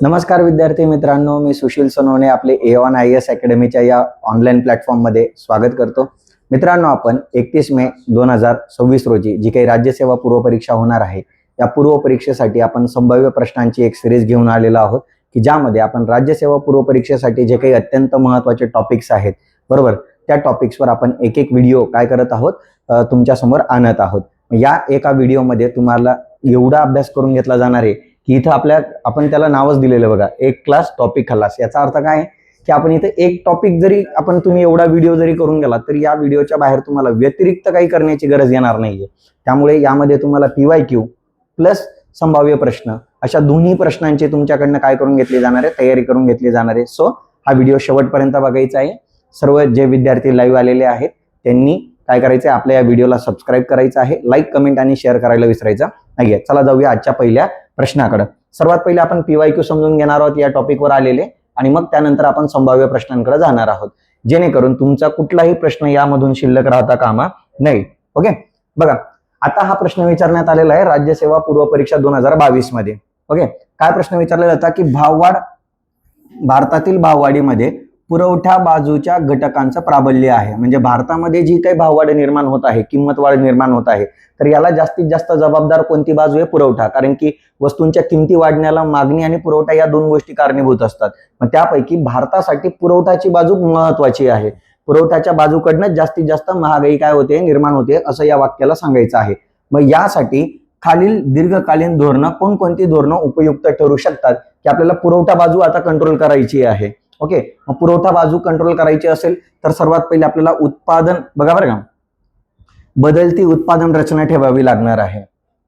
नमस्कार विद्यार्थी मित्रांनो, मी सुशील सोनवणे आपले A1 IAS अकॅडमीच्या या ऑनलाईन प्लॅटफॉर्ममध्ये स्वागत करतो. मित्रांनो, आपण 31 मे 2026 रोजी जी काही राज्यसेवा पूर्वपरीक्षा होणार आहे या पूर्वपरीक्षेसाठी आपण संभाव्य प्रश्नांची एक सिरीज घेऊन आलेलो आहोत की ज्यामध्ये आपण राज्यसेवा पूर्वपरीक्षेसाठी जे काही अत्यंत महत्त्वाचे टॉपिक्स आहेत बरोबर, त्या टॉपिक्सवर आपण एक एक व्हिडिओ काय करत आहोत तुमच्या समोर आणत आहोत. या एका व्हिडिओमध्ये तुम्हाला एवढा अभ्यास करून घेतला जाणार आहे की इथं आपण त्याला नावच दिलेलं बघा, एक क्लास टॉपिक खलास. याचा अर्थ काय की आपण इथे एक टॉपिक जरी तुम्ही एवढा व्हिडिओ जरी करून गेला तरी या व्हिडिओच्या बाहेर तुम्हाला व्यतिरिक्त काही करण्याची गरज येणार नाहीये. त्यामुळे यामध्ये तुम्हाला PYQ प्लस संभाव्य प्रश्न अशा दोन्ही प्रश्नांची तुमच्याकडनं काय करून घेतली जाणार आहे, तयारी करून घेतली जाणार आहे. सो हा व्हिडिओ शेवटपर्यंत बघायचा आहे. सर्व जे विद्यार्थी लाईव्ह आलेले आहेत त्यांनी काय करायचं आहे, आपल्या या व्हिडिओला सबस्क्राईब करायचं आहे, लाईक कमेंट आणि शेअर करायला विसरायचं नाहीये. चला जाऊया आजच्या पहिल्या प्रश्नाकडे. सर्वात पहिले आपण PYQ समजून घेणार आहोत या टॉपिकवर आलेले आणि मग त्यानंतर आपण संभाव्य प्रश्नांकडे जाणार आहोत, जेणेकरून तुमचा कुठलाही प्रश्न यामधून शिल्लक राहता कामा नाही. ओके, बघा आता हा प्रश्न विचारण्यात आलेला आहे राज्यसेवा पूर्वपरीक्षा 2022 मध्ये. ओके, काय प्रश्न विचारलेला होता की भारतातील भाववाढीमध्ये पुरवठा बाजूच्या घटकांचं प्राबल्य आहे. म्हणजे भारतामध्ये जी काही भाववाढ निर्माण होत आहे, किंमत वाढ निर्माण होत आहे, तर याला जास्तीत जास्त जबाबदार कोणती बाजू आहे? पुरवठा. कारण की वस्तूंच्या किमती वाढण्याला मागणी आणि पुरवठा या दोन गोष्टी कारणीभूत असतात. मग त्यापैकी भारतासाठी पुरवठाची बाजू महत्वाची आहे. पुरवठ्याच्या बाजूकडनं जास्तीत जास्त महागाई काय होते, निर्माण होते, असं या वाक्याला सांगायचं आहे. मग यासाठी खालील दीर्घकालीन धोरणं कोणकोणती धोरणं उपयुक्त ठरू शकतात की आपल्याला पुरवठा बाजू आता कंट्रोल करायची आहे. ओके, मग पुरवठा बाजू कंट्रोल करायची असेल तर सर्वात पहिले आपल्याला उत्पादन बघा बरं का, बदलती उत्पादन रचना ठेवावी लागणार आहे.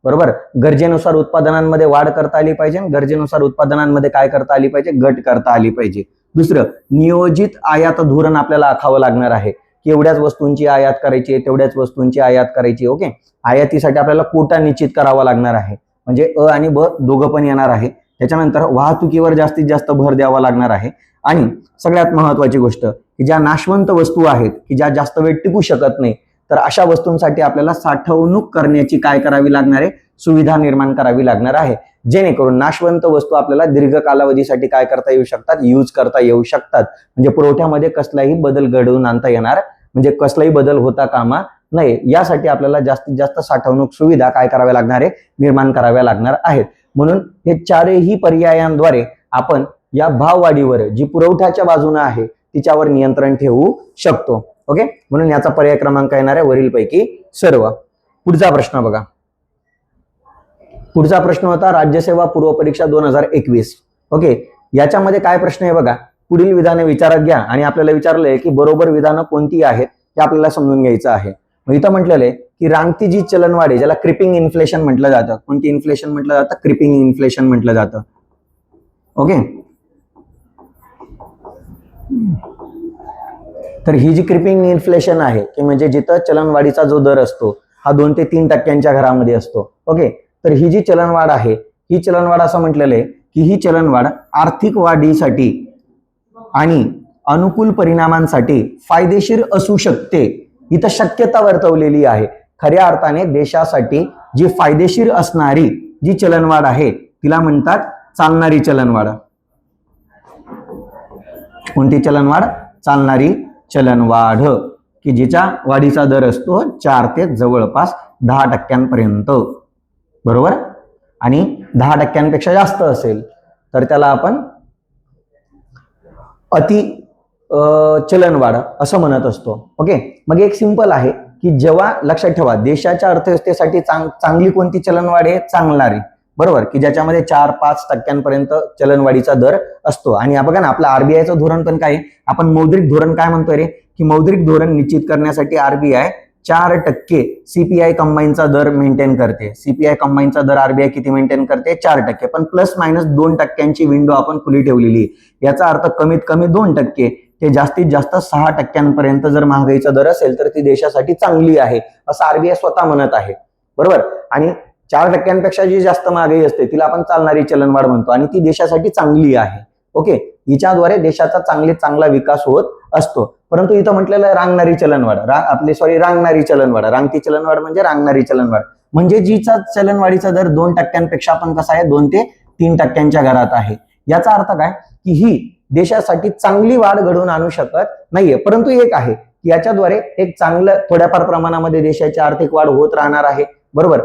बरोबर, गरजेनुसार उत्पादनांमध्ये वाढ करता आली पाहिजे, गरजेनुसार उत्पादनांमध्ये काय करता आली पाहिजे, घट करता आली पाहिजे. दुसरं, नियोजित आयात धोरण आपल्याला आखावं लागणार आहे की एवढ्याच वस्तूंची आयात करायची, तेवढ्याच वस्तूंची आयात करायची. ओके, आयातीसाठी आपल्याला कोटा निश्चित करावा लागणार आहे, म्हणजे अ आणि ब दोघं पण येणार आहे. त्याच्यानंतर वाहतुकीवर जास्तीत जास्त भर द्यावा लागणार आहे. आणि सगळ्यात महत्वाची गोष्ट की ज्या नाशवंत वस्तू आहेत की ज्या जास्त वेळ टिकू शकत नाही, तर अशा वस्तूंसाठी आपल्याला साठवणूक करण्याची काय करावी लागणार आहे, सुविधा निर्माण करावी लागणार आहे, जेणेकरून नाशवंत वस्तू आपल्याला दीर्घ कालावधीसाठी काय करता येऊ शकतात, यूज करता येऊ शकतात. म्हणजे पुरवठ्यामध्ये कसलाही बदल घडवून आणता येणार, म्हणजे कसलाही बदल होता कामा नये. यासाठी आपल्याला जास्तीत जास्त साठवणूक सुविधा काय कराव्या लागणार आहे, निर्माण कराव्या लागणार आहेत. म्हणून हे चारही पर्यायांद्वारे आपण या भाववाढीवर जी पुरवठ्याच्या बाजूने आहे तिच्यावर नियंत्रण ठेवू शकतो. ओके, म्हणून याचा पर्याय क्रमांक येणार आहे वरीलपैकी सर्व. पुढचा प्रश्न बघा. पुढचा प्रश्न होता राज्यसेवा पूर्वपरीक्षा 2021. ओके, याच्यामध्ये काय प्रश्न आहे बघा, पुढील विधाने विचारात घ्या आणि आपल्याला विचारलंय की बरोबर विधानं कोणती आहेत हे आपल्याला समजून घ्यायचं आहे. मग इथं म्हटलेलं आहे की रांगती जी चलनवाढ आहे, ज्याला क्रिपिंग इन्फ्लेशन म्हटलं जातं. कोणती इन्फ्लेशन म्हटलं जातं? क्रिपिंग इन्फ्लेशन म्हटलं जातं. ओके, तर ही जी क्रिपिंग इन्फ्लेशन आहे की म्हणजे जिथं चलनवाढीचा जो दर असतो हा 2 ते 3% घरामध्ये असतो. ओके, तर ही जी चलनवाढ आहे, ही चलनवाढ असं म्हटलेलं आहे की ही चलनवाढ आर्थिक वाढीसाठी आणि अनुकूल परिणामांसाठी फायदेशीर असू शकते. इथं शक्यता वर्तवलेली आहे. खऱ्या अर्थाने देशासाठी जी फायदेशीर असणारी जी चलनवाढ आहे तिला म्हणतात चालणारी चलनवाढ. कोणती चलनवाढ? चालणारी चलनवाढ, की जिच्या वाढीचा दर असतो 4 ते जवळपास 10% बरोबर. आणि 10% जास्त असेल तर त्याला आपण अति चलनवाढ असं म्हणत असतो. ओके, मग एक सिंपल आहे की जेव्हा लक्षात ठेवा देशाच्या अर्थव्यवस्थेसाठी चांगली कोणती चलनवाढ आहे? चालणारी. बरोबर, की ज्याच्यामध्ये 4-5% चलनवाढीचा दर असतो. आणि बघा ना, आपलं RBIचं धोरण पण काय आहे, आपण मौद्रिक धोरण काय म्हणतोय रे, की मौद्रिक धोरण निश्चित करण्यासाठी RBI 4% CPI कंबाईनचा दर मेंटेन करते. CPI कंबाईनचा दर RBI किती मेंटेन करते? 4%, पण ±2% विंडो आपण खुली ठेवलेली. याचा अर्थ कमीत कमी 2% ते जास्तीत जास्त 6% जर महागाईचा दर असेल तर ती देशासाठी चांगली आहे असं RBI स्वतः म्हणत आहे. बरोबर, आणि 4%पेक्षा जी जास्त महागाई असते तिला आपण चालणारी चलनवाढ म्हणतो आणि ती देशासाठी चांगली आहे. ओके, हिच्याद्वारे देशाचा चांगला विकास होत असतो. परंतु इथं म्हटलेलं आहे रांगणारी चलनवाढ, रांगणारी चलनवाढ. रांगती चलनवाढ म्हणजे रांगणारी चलनवाढ, म्हणजे जीचा चलनवाढीचा दर 2%पेक्षा आपण कसा आहे 2 ते 3% घरात आहे. याचा अर्थ काय की ही देशासाठी चांगली वाढ घडवून आणू शकत नाहीये. परंतु एक आहे की याच्याद्वारे एक चांगलं थोड्याफार प्रमाणामध्ये देशाची आर्थिक वाढ होत राहणार आहे. बरोबर,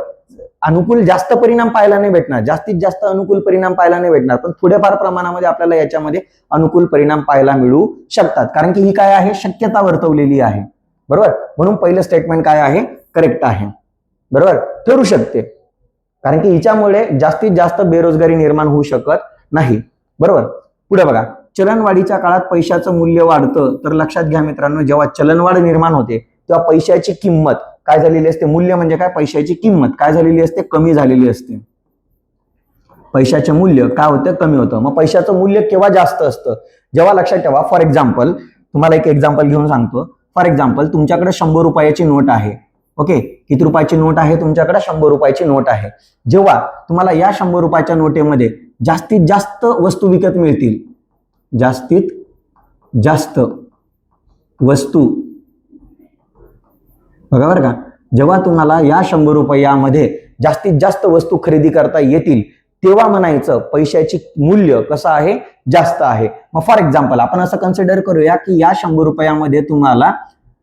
अनुकूल जास्त परिणाम पाहायला नाही भेटणार, जास्तीत जास्त अनुकूल परिणाम पाहायला नाही भेटणार, पण थोड्याफार प्रमाणामध्ये आपल्याला याच्यामध्ये अनुकूल परिणाम पाहायला मिळू शकतात. कारण की ही काय आहे, शक्यता वर्तवलेली आहे. बरोबर, म्हणून पहिलं स्टेटमेंट काय आहे, करेक्ट आहे. बरोबर, ठरू शकते, कारण की हिच्यामुळे जास्तीत जास्त बेरोजगारी निर्माण होऊ शकत नाही. बरोबर, पुढे बघा, चलनवाढीच्या काळात पैशाचं मूल्य वाढतं. तर लक्षात घ्या मित्रांनो, जेव्हा चलनवाढ निर्माण होते तेव्हा पैशाची किंमत काय झालेली असते, मूल्य म्हणजे काय, पैशाची किंमत काय झालेली असते, कमी झालेली असते. पैशाचे मूल्य काय होतं, कमी होतं. मग पैशाचं मूल्य केव्हा जास्त असतं, जेव्हा, लक्षात ठेवा, फॉर एक्झाम्पल तुम्हाला एक एक्झाम्पल घेऊन सांगतो. फॉर एक्झाम्पल तुमच्याकडे 100 रुपयाची नोट आहे. ओके, किती रुपयाची नोट आहे तुमच्याकडे, 100 रुपयाची नोट आहे. जेव्हा तुम्हाला या 100 रुपयाच्या नोटेमध्ये जास्तीत जास्त वस्तू विकत मिळतील, जास्तीत जास्त वस्तू, बघा बरं का, जेव्हा तुम्हाला या 100 रुपयामध्ये जास्तीत जास्त वस्तू खरेदी करता येतील तेव्हा म्हणायचं पैशाची मूल्य कसं आहे, जास्त आहे. मग फॉर एक्झाम्पल आपण असं कन्सिडर करूया की या 100 रुपयामध्ये तुम्हाला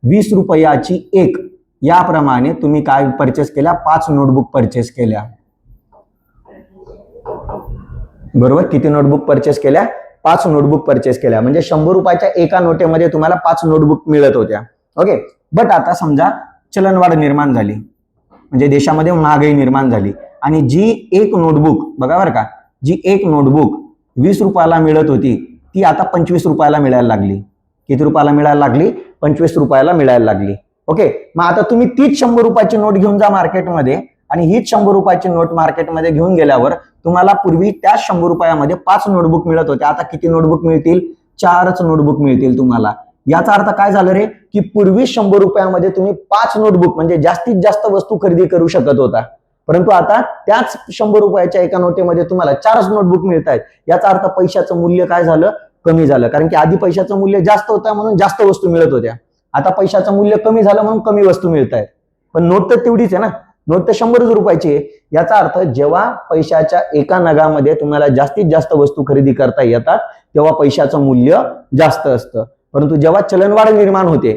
20 रुपयाची एक, याप्रमाणे तुम्ही काय परचेस केल्या, 5 नोटबुक परचेस केल्या. बरोबर, किती नोटबुक परचेस केल्या, 5 नोटबुक परचेस केल्या. म्हणजे 100 रुपयाच्या एका नोटेमध्ये तुम्हाला 5 नोटबुक मिळत होत्या. ओके, बट आता समजा चलनवाढ निर्माण झाली, म्हणजे देशामध्ये महागाई निर्माण झाली, आणि जी एक नोटबुक, बघा बरं का, जी एक नोटबुक 20 रुपयाला मिळत होती ती आता 25 रुपयाला मिळायला लागली. किती रुपयाला मिळायला लागली, 25 रुपयाला मिळायला लागली. ओके, मग आता तुम्ही तीच 100 रुपयाची नोट घेऊन जा मार्केटमध्ये, आणि हीच 100 रुपयाची नोट मार्केटमध्ये घेऊन गेल्यावर तुम्हाला पूर्वी त्या 100 रुपयामध्ये 5 नोटबुक मिळत होते, आता किती नोटबुक मिळतील, 4च नोटबुक मिळतील तुम्हाला. याचा अर्थ काय झालं रे, की पूर्वी 100 रुपयामध्ये तुम्ही 5 नोटबुक म्हणजे जास्तीत जास्त वस्तू खरेदी करू शकत होता, परंतु आता त्याच 100 रुपयाच्या एका नोटेमध्ये तुम्हाला 4च नोटबुक मिळत आहेत. याचा अर्थ पैशाचं मूल्य काय झालं, कमी झालं. कारण की आधी पैशाचं मूल्य जास्त होतं म्हणून जास्त वस्तू मिळत होत्या, आता पैशाचं मूल्य कमी झालं म्हणून कमी वस्तू मिळत आहेत. पण नोट तर तेवढीच आहे ना, नोट तर 100 रुपयाची आहे. याचा अर्थ जेव्हा पैशाच्या एका नगामध्ये तुम्हाला जास्तीत जास्त वस्तू खरेदी करता येतात तेव्हा पैशाचं मूल्य जास्त असतं. परंतु जेव्हा चलनवाढ निर्माण होते,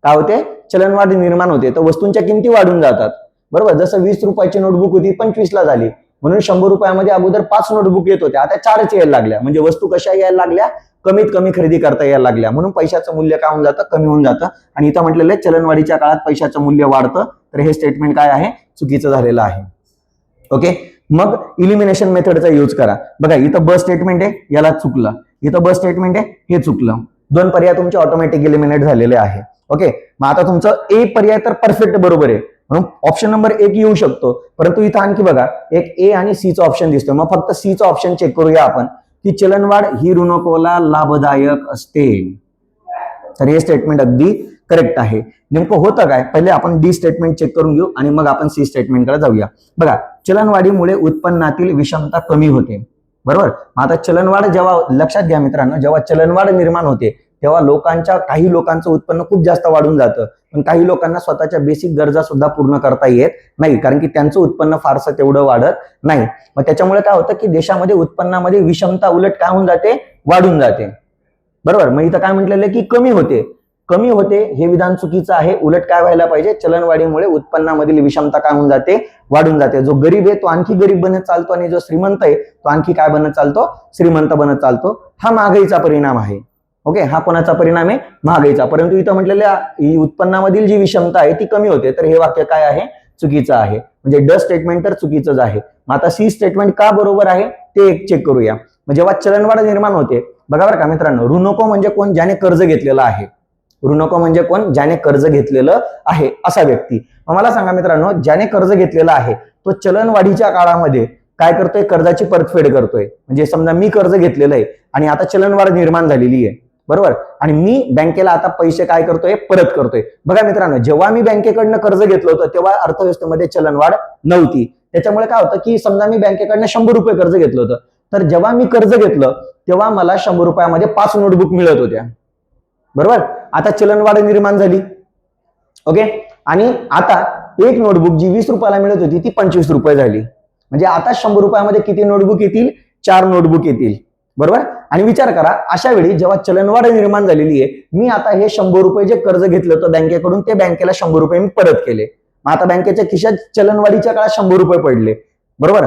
काय होते, चलनवाढ निर्माण होते, तर वस्तूंच्या किमती वाढून जातात. बरोबर, जसं 20 रुपयाची नोटबुक होती 25 ला झाली, म्हणून 100 रुपयामध्ये अगोदर 5 नोटबुक येत होत्या, आता 4च यायला लागल्या. म्हणजे वस्तू कशा यायला लागल्या, कमीत कमी खरेदी करता यायला लागल्या, म्हणून पैशाचं मूल्य काय होऊन जातं, कमी होऊन जातं. आणि इथं म्हटलेलं आहे चलनवाढीच्या काळात पैशाचं मूल्य वाढतं, तर हे स्टेटमेंट काय आहे, चुकीचं झालेलं आहे. ओके, मग इलिमिनेशन मेथडचा यूज करा. बघा, इथं ब स्टेटमेंट आहे, याला चुकलं, इथं ब स्टेटमेंट आहे, हे चुकलं. 2 पर्याय तुमचे ऑटोमॅटिक इलिमिनेट झालेले आहे. ओके, मग आता तुमचं ए पर्याय तर परफेक्ट बरोबर आहे, म्हणून ऑप्शन नंबर 1 येऊ शकतो. परंतु इथं आणखी बघा, एक ए आणि सी चा ऑप्शन दिसतोय. मग फक्त सी चा ऑप्शन चेक करूया आपण, की चलनवाढ ही ऋणकोला लाभदायक असते. तर हे स्टेटमेंट अगदी करेक्ट आहे. नेमकं होतं काय, पहिले आपण डी स्टेटमेंट चेक करून घेऊ आणि मग आपण सी स्टेटमेंटकडे जाऊया. बघा, चलनवाढीमुळे उत्पन्नातील विषमता कमी होते. बरोबर, आता चलनवाढ जेव्हा, लक्षात घ्या मित्रांनो, जेव्हा चलनवाढ निर्माण होते तेव्हा काही लोकांचं उत्पन्न खूप जास्त वाढून जातं, पण काही लोकांना स्वतःच्या बेसिक गरजा सुद्धा पूर्ण करता येत नाही, कारण की त्यांचं उत्पन्न फारसं तेवढं वाढत नाही. मग त्याच्यामुळे काय होतं की देशामध्ये उत्पन्नामध्ये विषमता उलट काय होऊन जाते, वाढून जाते. बरोबर, मग इथं काय म्हटलेलं की कमी होते, कमी होते हे विधान चुकीचं आहे. उलट काय व्हायला पाहिजे, चलनवाढीमुळे उत्पन्नामधील विषमता काय होऊन जाते, वाढून जाते. जो गरीब आहे तो आणखी गरीब बनत चालतो आणि जो श्रीमंत आहे तो आणखी काय बनत चालतो, श्रीमंत बनत चालतो. हा महागाईचा परिणाम आहे. ओके, हा कोणाचा परिणाम आहे, महागाईचा. परंतु इथं म्हटलेल्या उत्पन्नामधील जी विषमता आहे ती कमी होते, तर हे वाक्य काय आहे, चुकीचं आहे. म्हणजे ड स्टेटमेंट तर चुकीचंच आहे. मग आता सी स्टेटमेंट का बरोबर आहे ते एक चेक करूया. मग जेव्हा चलनवाढ निर्माण होते, बघा बरं का मित्रांनो, ऋणको म्हणजे कोण, ज्याने कर्ज घेतलेलं आहे. ऋणको म्हणजे कोण, ज्याने कर्ज घेतलेलं आहे असा व्यक्ती. मग मला सांगा मित्रांनो, ज्याने कर्ज घेतलेलं आहे तो चलनवाढीच्या काळामध्ये काय करतोय, कर्जाची परतफेड करतोय. म्हणजे समजा मी कर्ज घेतलेलं आहे आणि आता चलनवाढ निर्माण झालेली आहे, बरोबर, आणि मी बँकेला आता पैसे काय करतोय, परत करतोय. बघा मित्रांनो, जेव्हा मी बँकेकडनं कर्ज घेतलं होतं तेव्हा अर्थव्यवस्थेमध्ये चलनवाढ नव्हती. त्याच्यामुळे काय होतं की समजा मी बँकेकडनं 100 रुपये कर्ज घेतलं होतं, तर जेव्हा मी कर्ज घेतलं तेव्हा मला 100 रुपयामध्ये 5 नोटबुक मिळत होत्या. बरोबर, आता चलनवाढ निर्माण झाली. ओके, आणि आता एक नोटबुक जी 20 रुपयाला मिळत होती ती 25 रुपये झाली. म्हणजे आता 100 रुपयामध्ये किती नोटबुक येतील, 4 नोटबुक येतील, बरोबर. आणि विचार करा, अशा वेळी जेव्हा चलनवाढ निर्माण झालेली आहे, मी आता हे 100 रुपये जे कर्ज घेतलं होतं बँकेकडून, ते बँकेला 100 रुपये मी परत केले. आता बँकेच्या खिशात चलनवाढीच्या काळात 100 रुपये पडले, बरोबर.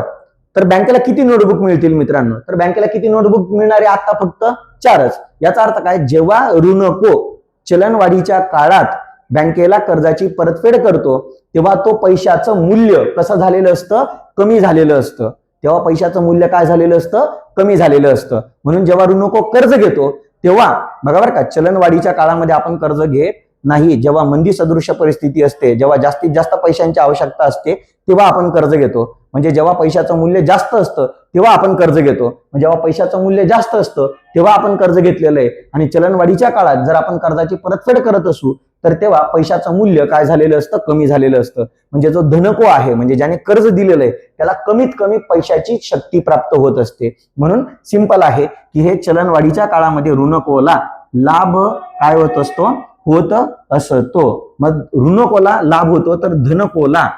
तर बँकेला किती नोटबुक मिळतील मित्रांनो? तर बँकेला किती नोटबुक मिळणार आहे? आता फक्त 4च. याचा अर्थ काय? जेव्हा ऋणको चलनवाढीच्या काळात बँकेला कर्जाची परतफेड करतो, तेव्हा तो पैशाचं मूल्य कसं झालेलं असतं? कमी झालेलं असतं. तेव्हा पैशाचं मूल्य काय झालेलं असतं? कमी झालेलं असतं. म्हणून जेव्हा ऋणको कर्ज घेतो तेव्हा बघा बरं का, चलनवाढीच्या काळामध्ये आपण कर्ज घेत नाही. जेव्हा मंदी सदृश्य परिस्थिती असते, जेव्हा जास्तीत जास्त पैशांची आवश्यकता असते, तेव्हा आपण कर्ज घेतो. म्हणजे जेव्हा पैशाचं मूल्य जास्त असतं तेव्हा आपण कर्ज घेतो. जेव्हा पैशाचं मूल्य जास्त असतं तेव्हा आपण कर्ज घेतलेलं आहे. आणि चलनवाढीच्या काळात जर आपण कर्जाची परतफेड करत असू तर तेव्हा पैशाचं मूल्य काय झालेलं असतं? कमी झालेलं असतं. म्हणजे जो धनको आहे, म्हणजे ज्याने कर्ज दिलेलं आहे, त्याला कमीत कमी पैशाची शक्ती प्राप्त होत असते. म्हणून सिंपल आहे की हे चलनवाढीच्या काळामध्ये ऋणकोला लाभ काय होत असतो? होत असतो. मग ऋणकोला लाभ होतो, तर धनकोला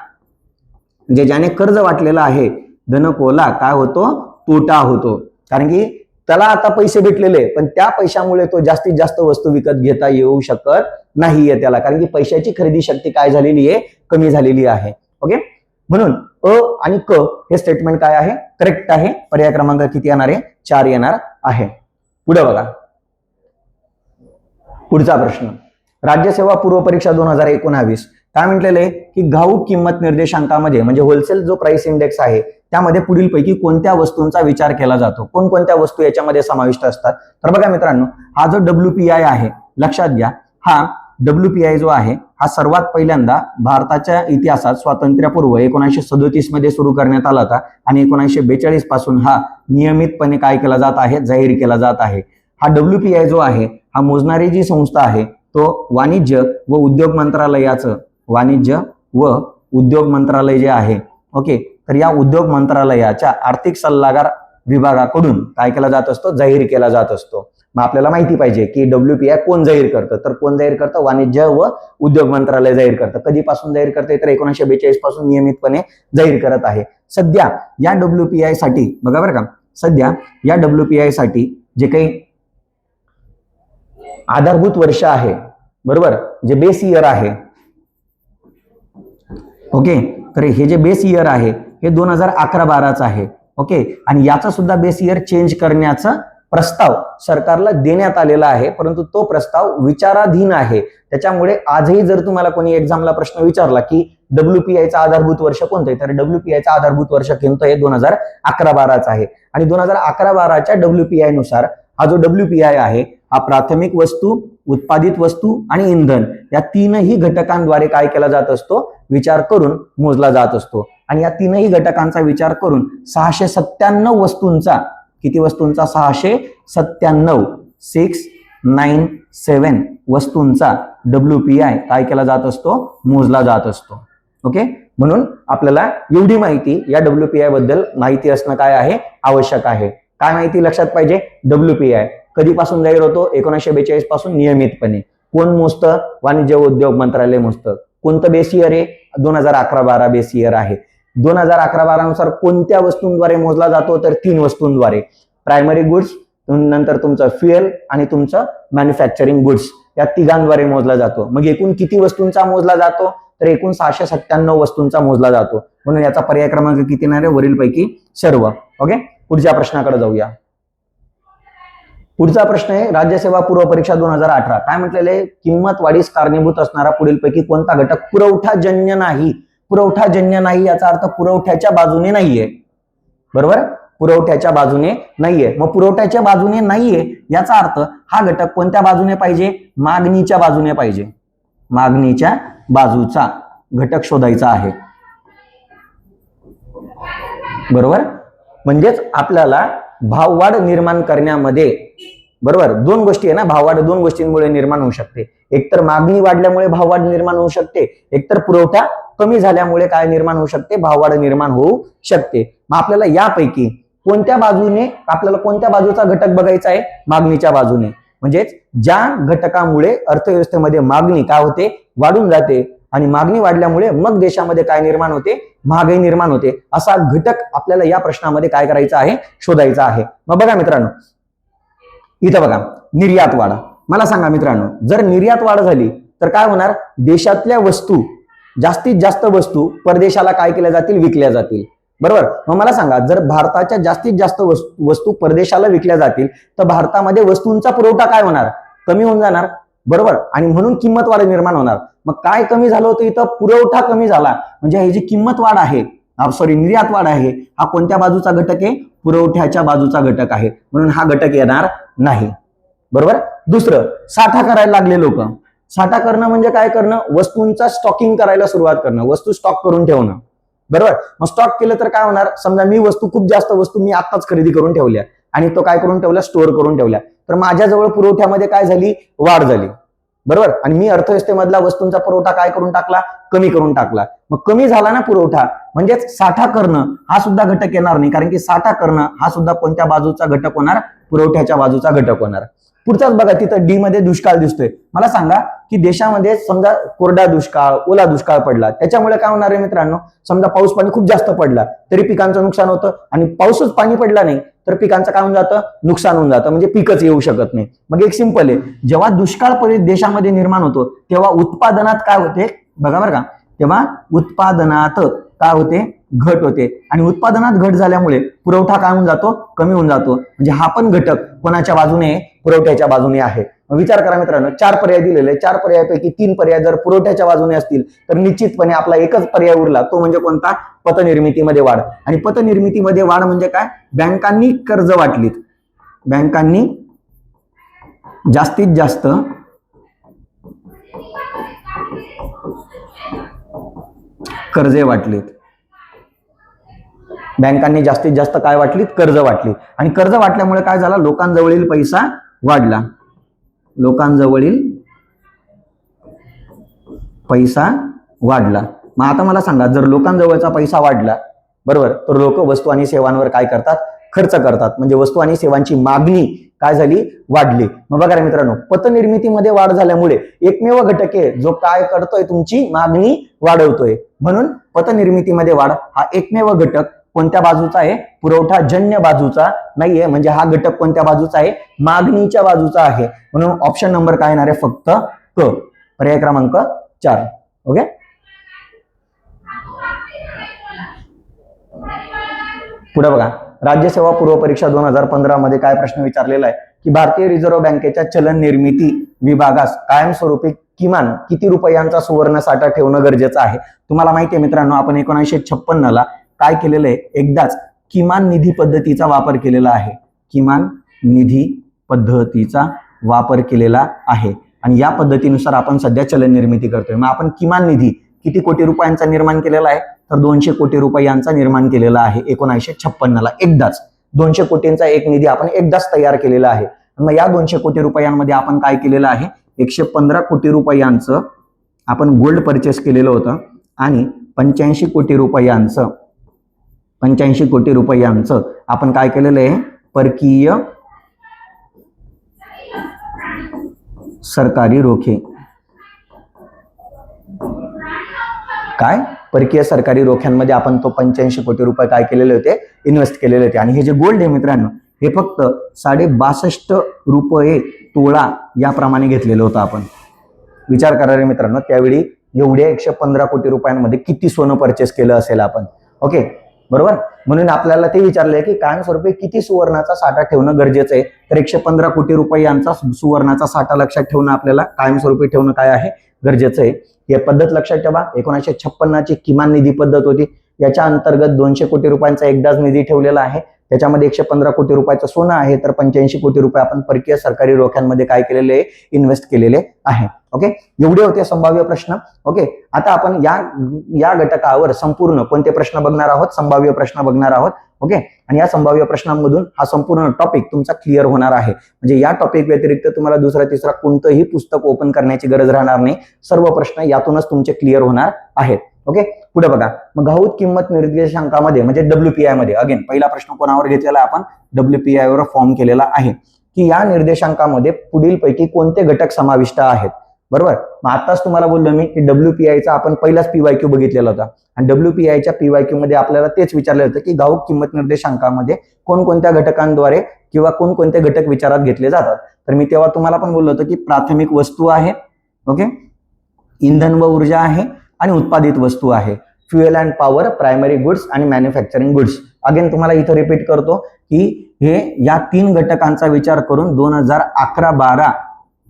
म्हणजे ज्याने कर्ज वाटलेलं आहे, धनकोला काय होतो? तोटा होतो. कारण की त्याला आता पैसे भेटलेले, पण त्या पैशामुळे तो जास्तीत जास्त वस्तू विकत घेता येऊ शकत नाहीये त्याला, कारण की पैशाची खरेदी शक्ती काय झालेली आहे? कमी झालेली आहे. ओके. म्हणून अ आणि क हे स्टेटमेंट काय आहे? करेक्ट आहे. पर्याय क्रमांक किती येणार आहे? 4 येणार आहे. पुढे बघा, पुढचा प्रश्न, राज्यसेवा पूर्व परीक्षा 2019 काय म्हटलेलं आहे की घाऊक किंमत निर्देशांकामध्ये म्हणजे होलसेल जो प्राइस इंडेक्स आहे त्यामध्ये पुढीलपैकी कोणत्या वस्तूंचा विचार केला जातो? कोणकोणत्या वस्तू याच्यामध्ये समाविष्ट असतात? तर बघा मित्रांनो, हा जो WPI आहे, लक्षात घ्या, हा WPI जो आहे हा सर्वात पहिल्यांदा भारताच्या इतिहासात स्वातंत्र्यपूर्व 1937 मध्ये सुरू करण्यात आला होता आणि 1942 पासून हा नियमितपणे काय केला जात आहे? जाहीर केला जात आहे. हा WPI जो आहे हा मोजणारी जी संस्था आहे तो वाणिज्य व उद्योग मंत्रालयाचं, वाणिज्य व उद्योग मंत्रालय जे आहे, ओके, तर या उद्योग मंत्रालयाच्या आर्थिक सल्लागार विभागाकडून काय केला जात असतो? जाहीर केला जात असतो. मग आपल्याला माहिती पाहिजे की WPI कोण जाहीर करतं? तर कोण जाहीर करतं? वाणिज्य व उद्योग मंत्रालय जाहीर करतं. कधीपासून जाहीर करते? तर 1942 पासून नियमितपणे जाहीर करत आहे. सध्या या WPI साठी बघा बरं का, सध्या या WPI साठी जे काही आधारभूत वर्ष आहे, बरोबर, जे बेस इयर आहे, ओके, तर हे जे बेस इयर आहे हे 2011-12च आहे. ओके. आणि याचा सुद्धा बेस इयर चेंज करण्याचा प्रस्ताव सरकारला देण्यात आलेला आहे, परंतु तो प्रस्ताव विचाराधीन आहे. त्याच्यामुळे आजही जर तुम्हाला कोणी एक्झामला प्रश्न विचारला की WPI चा आधारभूत वर्ष कोणतं आहे, तर WPI चा आधारभूत वर्ष कोणतं आहे? 2011-12च आहे. आणि 2011-12च्या WPI नुसार हा जो WPI आहे हा प्राथमिक वस्तू, उत्पादित वस्तू आणि इंधन या तीनही घटकांद्वारे काय केला जात असतो? विचार करून मोजला जात असतो. आणि या तीनही घटकांचा विचार करून 697 वस्तूंचा, किती वस्तूंचा? 697, 697 वस्तूंचा WPI काय केला जात असतो? मोजला जात असतो. ओके. म्हणून आपल्याला एवढी माहिती या WPI बद्दल माहिती असणं काय आहे? आवश्यक आहे. काय माहिती लक्षात पाहिजे? WPI कधीपासून जाहीर होतो? 1942 पासून नियमितपणे. कोण मोजतं? वाणिज्य व उद्योग मंत्रालय मोजतं. कोणतं बेस इयर आहे? 2011-12 बेस इयर आहे. 2011-12 नुसार कोणत्या वस्तूंद्वारे मोजला जातो? तर 3 वस्तूंद्वारे. प्रायमरी गुड्स, नंतर तुमचं फ्युएल आणि तुमचं मॅन्युफॅक्चरिंग गुड्स, या तिघांद्वारे मोजला जातो. मग एकूण किती वस्तूंचा मोजला जातो? तर एकूण 697 वस्तूंचा मोजला जातो. म्हणून याचा पर्याय क्रमांक किती येणार आहे? वरीलपैकी सर्व. ओके. पुढच्या प्रश्नाकडे जाऊया. पुढचा प्रश्न आहे राज्यसेवा पूर्व परीक्षा 2018 काय म्हटलेलं आहे? किंमत वाढीस कारणीभूत असणारा पुढीलपैकी कोणता घटक पुरवठाजन्य नाही? पुरवठाजन्य नाही याचा अर्थ पुरवठ्याच्या बाजूने नाहीये, बरोबर, पुरवठ्याच्या बाजूने नाहीये. मग पुरवठ्याच्या बाजूने नाहीये याचा अर्थ हा घटक कोणत्या बाजूने पाहिजे? मागणीच्या बाजूने पाहिजे. मागणीच्या बाजूचा घटक शोधायचा आहे, बरोबर. म्हणजेच आपल्याला भाववाढ निर्माण करण्यामध्ये, बरोबर, दोन गोष्टी आहे ना, भाववाढ 2 गोष्टींमुळे निर्माण होऊ शकते. एकतर मागणी वाढल्यामुळे भाववाढ निर्माण होऊ शकते, एकतर पुरवठा कमी झाल्यामुळे काय निर्माण होऊ शकते? भाववाढ निर्माण होऊ शकते. मग आपल्याला यापैकी कोणत्या बाजूने, आपल्याला कोणत्या बाजूचा घटक बघायचा आहे? मागणीच्या बाजूने. म्हणजेच ज्या घटकामुळे अर्थव्यवस्थेमध्ये मागणी काय होते? वाढून जाते, आणि मागणी वाढल्यामुळे मग देशामध्ये काय निर्माण होते, महागाई निर्माण होते. असा घटक आपल्याला या प्रश्नामध्ये काय करायचा आहे, शोधायचा आहे. मग बघा मित्रांनो, इथं बघा निर्यात वाढ. मला सांगा मित्रांनो, जर निर्यात वाढ झाली तर काय होणार, देशातल्या वस्तू, जास्तीत जास्त वस्तू परदेशाला काय केल्या जातील, विकल्या जातील. बरोबर. मग मला सांगा, जर भारताच्या जास्तीत जास्त वस्तू परदेशाला विकल्या जातील तर भारतामध्ये वस्तूंचा पुरवठा काय होणार, कमी होऊन जाणार. बरोबर. आणि म्हणून किंमत वाढ निर्माण होणार. मग काय कमी झालं होतं इथं, पुरवठा कमी झाला. म्हणजे ही जी किंमत वाढ आहे, निर्यात वाढ आहे, हा कोणत्या बाजूचा घटक आहे, पुरवठ्याच्या बाजूचा घटक आहे. म्हणून हा घटक येणार नाही. बरोबर. दुसरं, साठा करायला लागले लोक. साठा करणं म्हणजे काय करणं, वस्तूंचा स्टॉकिंग करायला सुरुवात करणं, वस्तू स्टॉक करून ठेवणं. बरोबर. मग स्टॉक केलं तर काय होणार, समजा मी खूप जास्त वस्तू मी आत्ताच खरेदी करून ठेवल्या आणि तो काय करून ठेवला, स्टोअर करून ठेवल्या, तर माझ्याजवळ पुरवठ्यामध्ये काय झाली, वाढ झाली. बरोबर. आणि मी अर्थव्यवस्थेमधला वस्तूंचा पुरवठा काय करून टाकला, कमी करून टाकला. मग कमी झाला ना पुरवठा, म्हणजेच साठा करणं हा सुद्धा घटक येणार नाही, कारण की साठा करणं हा सुद्धा कोणत्या बाजूचा घटक होणार, पुरवठ्याच्या बाजूचा घटक होणार. पुढचाच बघा, तिथं डी मध्ये दुष्काळ दिसतोय. मला सांगा की देशामध्ये समजा कोरडा दुष्काळ, ओला दुष्काळ पडला, त्याच्यामुळे काय होणार आहे मित्रांनो, समजा पाऊस पाणी खूप जास्त पडला तरी पिकांचं नुकसान होतं, आणि पाऊसच पाणी पडला नाही तर पिकांचं काय होऊन जातं, नुकसान होऊन जातं, म्हणजे पिकच येऊ शकत नाही. मग एक सिंपल आहे, जेव्हा दुष्काळ देशामध्ये निर्माण होतो तेव्हा उत्पादनात काय होते, बघा बरं का, तेव्हा उत्पादनात काय होते, घट होते. आणि उत्पादनात घट झाल्यामुळे पुरवठा काय होऊन जातो, कमी होऊन जातो. म्हणजे हा पण घटक कोणाच्या बाजूने, पुरवठ्याच्या बाजूने आहे. विचार करा मित्रांनो, 4 पर्याय दिलेले, 4 पर्यायापैकी 3 पर्याय जर पुरवठ्याच्या बाजूने असतील तर निश्चितपणे आपला एकच पर्याय उरला, तो म्हणजे कोणता, पतनिर्मितीमध्ये वाढ. आणि पतनिर्मितीमध्ये वाढ म्हणजे काय, बँकांनी कर्ज वाटलीत, बँकांनी जास्तीत जास्त कर्जे वाटलीत, बँकांनी जास्तीत जास्त काय वाटलीत, कर्ज वाटली. आणि कर्ज वाटल्यामुळे काय झालं, लोकांजवळील पैसा वाढला, लोकांजवळील पैसा वाढला. मग आता मला सांगा, जर लोकांजवळचा पैसा वाढला, बरोबर, तर लोक वस्तू आणि सेवांवर काय करतात, खर्च करतात. म्हणजे वस्तू आणि सेवांची मागणी काय झाली, वाढली. मग बघा मित्रांनो, पतनिर्मितीमध्ये वाढ झाल्यामुळे एकमेव घटक आहे जो काय करतोय, तुमची मागणी वाढवतोय. म्हणून पतनिर्मितीमध्ये वाढ हा एकमेव घटक कोणत्या बाजूचा आहे, पुरवठाजन्य बाजूचा नाहीये. म्हणजे हा घटक कोणत्या बाजूचा आहे, मागणीच्या बाजूचा आहे. म्हणून ऑप्शन नंबर काय येणार आहे, फक्त क, पर्याय क्रमांक 4. ओके. पुढे बघा, राज्यसेवा पूर्व परीक्षा 2015 मध्ये काय प्रश्न विचारलेला आहे की भारतीय रिझर्व्ह बँकेच्या चलन निर्मिती विभागास कायमस्वरूपी किमान किती रुपयांचा सुवर्ण साठा ठेवणं गरजेचं आहे. तुम्हाला माहिती आहे मित्रांनो, आपण 1956 ला काय केलेलं आहे, एकदाच किमान निधी पद्धतीचा वापर केलेला आहे, किमान निधी पद्धतीचा वापर केलेला आहे. आणि या पद्धतीनुसार आपण सध्या चलन निर्मिती करतोय. मग आपण किमान निधी किती कोटी रुपयांचा निर्माण केलेला आहे, तर 200 कोटी रुपयांचा निर्माण केलेला आहे 1956 ला. एकदाच 200 कोटींचा एक निधी आपण एकदाच तयार केलेला आहे. मग या 200 कोटी रुपयांमध्ये आपण काय केलेलं आहे, 115 कोटी रुपयांचं आपण गोल्ड परचेस केलेलं होतं आणि 85 कोटी रुपयांचं आपण काय केलेलं आहे, परकीय सरकारी रोखे, काय परकीय सरकारी रोख्यांमध्ये आपण तो 85 कोटी रुपये काय केलेले होते, इन्व्हेस्ट केलेले होते. आणि हे जे गोल्ड आहे मित्रांनो, हे फक्त 62.5 रुपये तोळा याप्रमाणे घेतलेलं होतं आपण. विचार करा रे मित्रांनो, त्यावेळी एवढ्या 115 कोटी रुपयांमध्ये किती सोनं परचेस केलं असेल आपण. ओके, बरोबर. म्हणून आपल्याला ते विचारलंय की कायमस्वरूपी किती सुवर्णाचा साठा ठेवणं गरजेचं आहे, तर 115 कोटी रुपयांचा सुवर्णाचा साठा लक्षात ठेवणं, आपल्याला कायमस्वरूपी ठेवणं काय आहे, गरजेचं आहे. ही पद्धत लक्षात ठेवा. 1956 ची किमान निधी पद्धत होती. याच्या अंतर्गत 200 कोटी रुपयांचा एकदाच निधी ठेवलेला आहे. त्याच्यामध्ये 115 कोटी रुपयाचं सोनं आहे, तर 85 कोटी रुपये आपण परकीय सरकारी रोख्यांमध्ये काय केलेले, इन्व्हेस्ट केलेले आहे. ओके, एवढे होते संभाव्य प्रश्न. ओके, आता आपण या घटकावर संपूर्ण कोणते प्रश्न बघणार आहोत, संभाव्य प्रश्न बघणार आहोत. ओके, आणि या संभाव्य प्रश्नांमधून हा संपूर्ण टॉपिक तुमचा क्लिअर होणार आहे. म्हणजे या टॉपिक व्यतिरिक्त तुम्हाला दुसरा तिसरा कोणतंही पुस्तक ओपन करण्याची गरज राहणार नाही. सर्व प्रश्न यातूनच तुमचे क्लिअर होणार आहेत. ओके, पुढे बघा, मग घाऊक किंमत निर्देशांकामध्ये म्हणजे WPI मध्ये अगेन पहिला प्रश्न कोणावर घेतलेला, आपण WPI वर फॉर्म केलेला आहे की या निर्देशांकामध्ये पुढील पैकी कोणते घटक समाविष्ट आहेत. बरोबर. मग आताच तुम्हाला बोललो मी की WPIचा आपण पहिलाच PYQ बघितलेला होता आणि WPIच्या PYQ मध्ये आपल्याला तेच विचारलं होतं की घाऊक किंमत निर्देशांकामध्ये कोणकोणत्या घटकांद्वारे किंवा कोणकोणते घटक विचारात घेतले जातात. तर मी तेव्हा तुम्हाला पण बोललो होतो की प्राथमिक वस्तू आहे, ओके, इंधन व ऊर्जा आहे आणि उत्पादित वस्तू आहे. Fuel and power, primary goods आणि मॅन्युफॅक्चरिंग गुड्स. अगेन तुम्हाला इथं रिपीट करतो की हे या 3 घटकांचा विचार करून 2011-12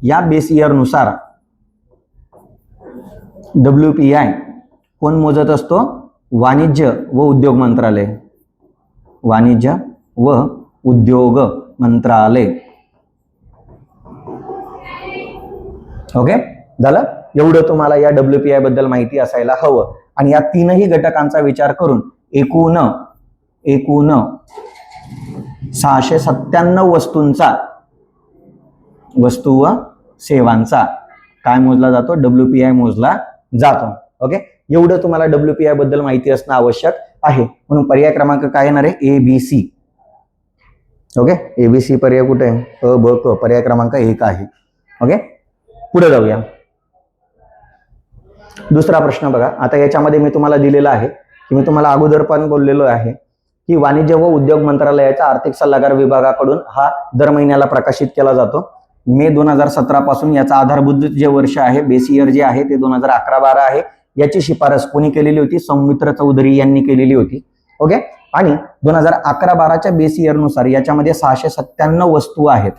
या बेस इयर नुसार WPI कोण मोजत असतो? वाणिज्य व उद्योग मंत्रालय. वाणिज्य व उद्योग मंत्रालय. ओके, झालं. एवढं तुम्हाला या WPI बद्दल माहिती असायला हवं. आणि या 3ही घटकांचा विचार करून एकूण 697 वस्तू व सेवांचा काय मोजला जातो? WPI मोजला जातो. ओके, एवढं तुम्हाला WPI बद्दल माहिती असणं आवश्यक आहे. म्हणून पर्याय क्रमांक काय येणार आहे? ABC. ओके, ABC पर्याय कुठे आहे? अ ब क. पर्याय क्रमांक 1 आहे. ओके, पुढे जाऊया. दुसरा प्रश्न बघा. आता याच्यामध्ये मी तुम्हाला दिलेला आहे की मी तुम्हाला अगोदर पण बोललेलो आहे की वाणिज्य व उद्योग मंत्रालयाच्या आर्थिक सल्लागार विभागाकडून हा दर महिन्याला प्रकाशित केला जातो. मे 2017 पासून याचा आधारभूत जे वर्ष आहे, बेस इयर जे आहे ते 2011-12 आहे. याची शिफारस कोणी केलेली होती? सौमित्र चौधरी यांनी केलेली होती. ओके, आणि 2011-12च्या बेस इयर नुसार याच्यामध्ये 697 वस्तू आहेत.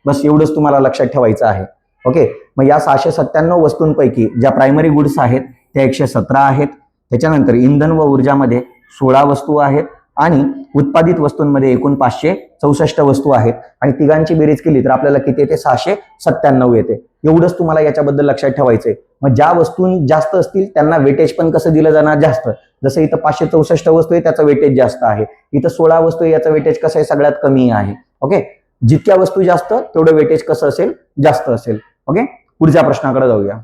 बस एवढंच तुम्हाला लक्षात ठेवायचं आहे. ओके, मग या 697 वस्तूंपैकी ज्या प्रायमरी गुड्स आहेत त्या 117 आहेत. त्याच्यानंतर इंधन व ऊर्जामध्ये 16 वस्तू आहेत आणि उत्पादित वस्तूंमध्ये एकूण 564 वस्तू आहेत. आणि तिघांची बेरीज केली तर आपल्याला किती येते? 697 येते. एवढंच तुम्हाला याच्याबद्दल लक्षात ठेवायचंय. मग ज्या वस्तू जास्त असतील त्यांना वेटेज पण कसं दिलं जाणार? जास्त. जसं इथं 564 वस्तू आहे त्याचं वेटेज जास्त आहे. इथं 16 वस्तू आहे याचं वेटेज कसं आहे? सगळ्यात कमी आहे. ओके, जितक्या वस्तू जास्त तेवढं वेटेज कसं असेल? जास्त असेल. ओके, पुढच्या प्रश्नाकडे जाऊया.